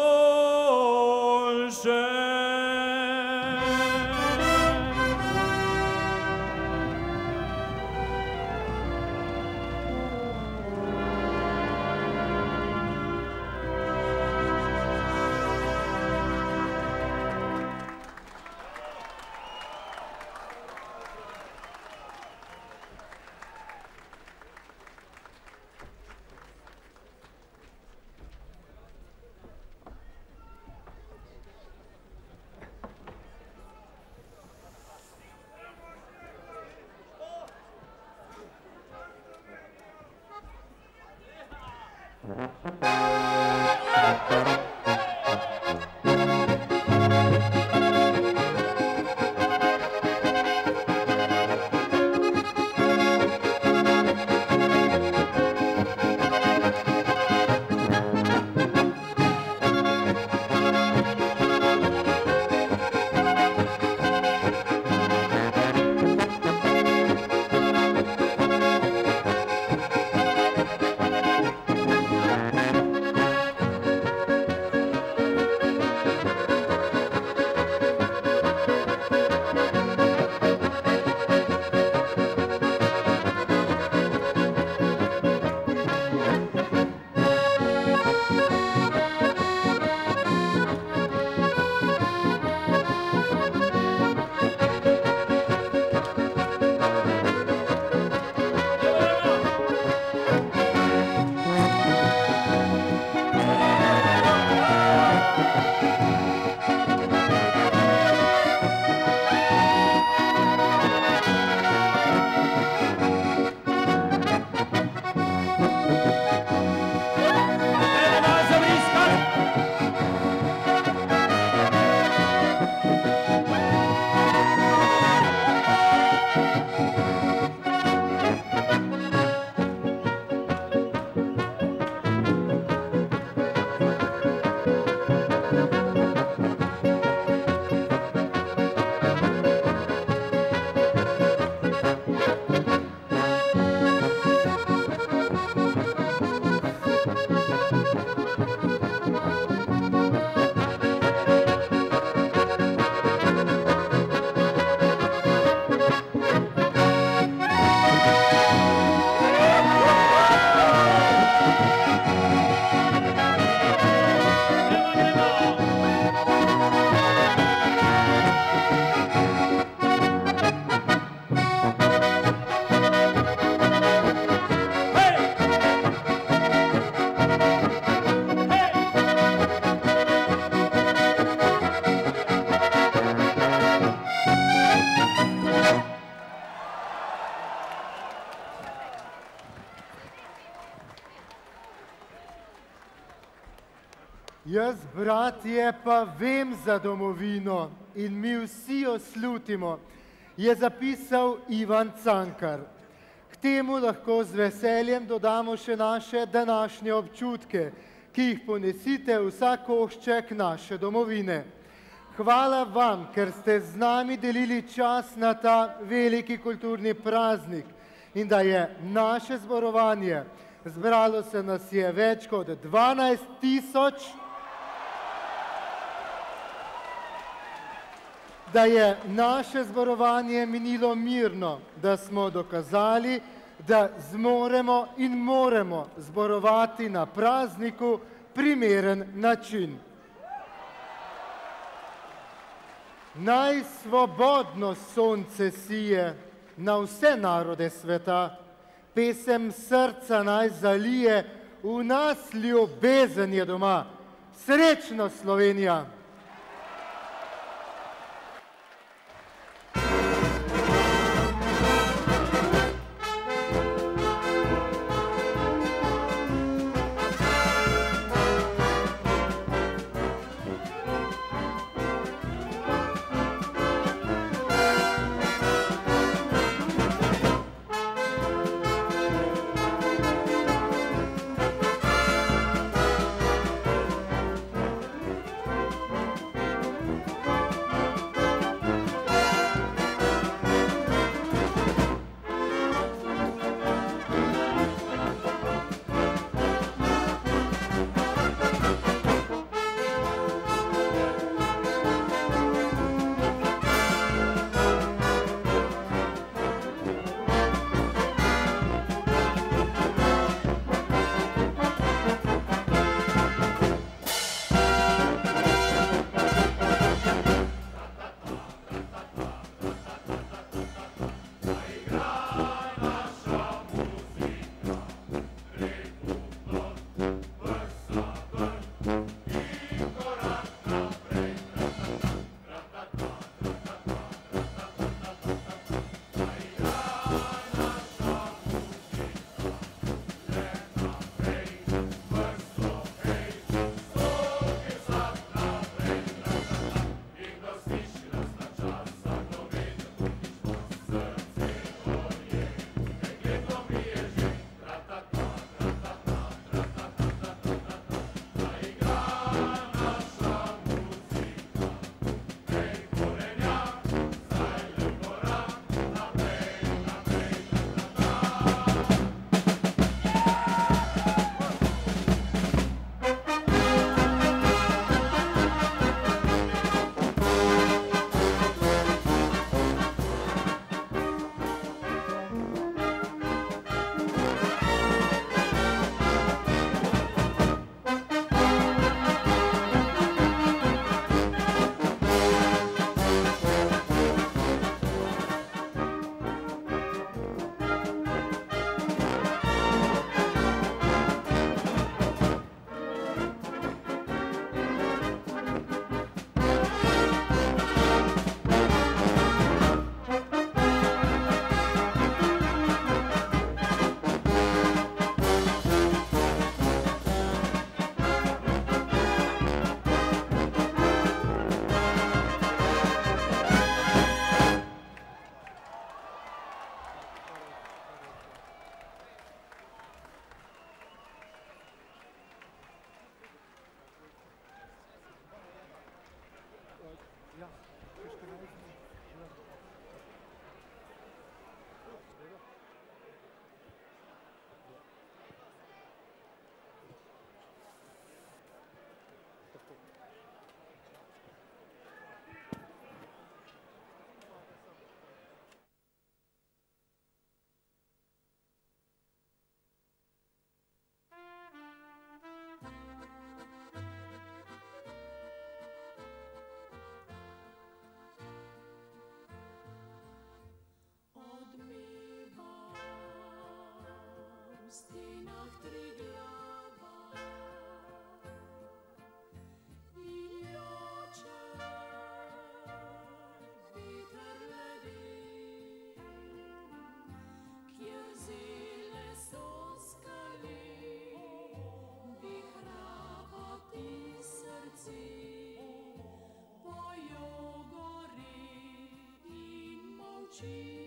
Jaz, bratje, pa vem za domovino in mi vsi jo slutimo, je zapisal Ivan Cankar. K temu lahko z veseljem dodamo še naše današnje občutke, ki jih ponesite vsak košček naše domovine. Hvala vam, ker ste z nami delili čas na ta veliki kulturni praznik in da je naše zborovanje, zbralo se nas je več kot 12.000, da je naše zborovanje minilo mirno, da smo dokazali, da zmoremo in moremo zborovati na prazniku primeren način. Naj svobodno sonce sije na vse narode sveta, pesem srca naj zalije, v nas ljubezen je doma. Srečno, Slovenija! She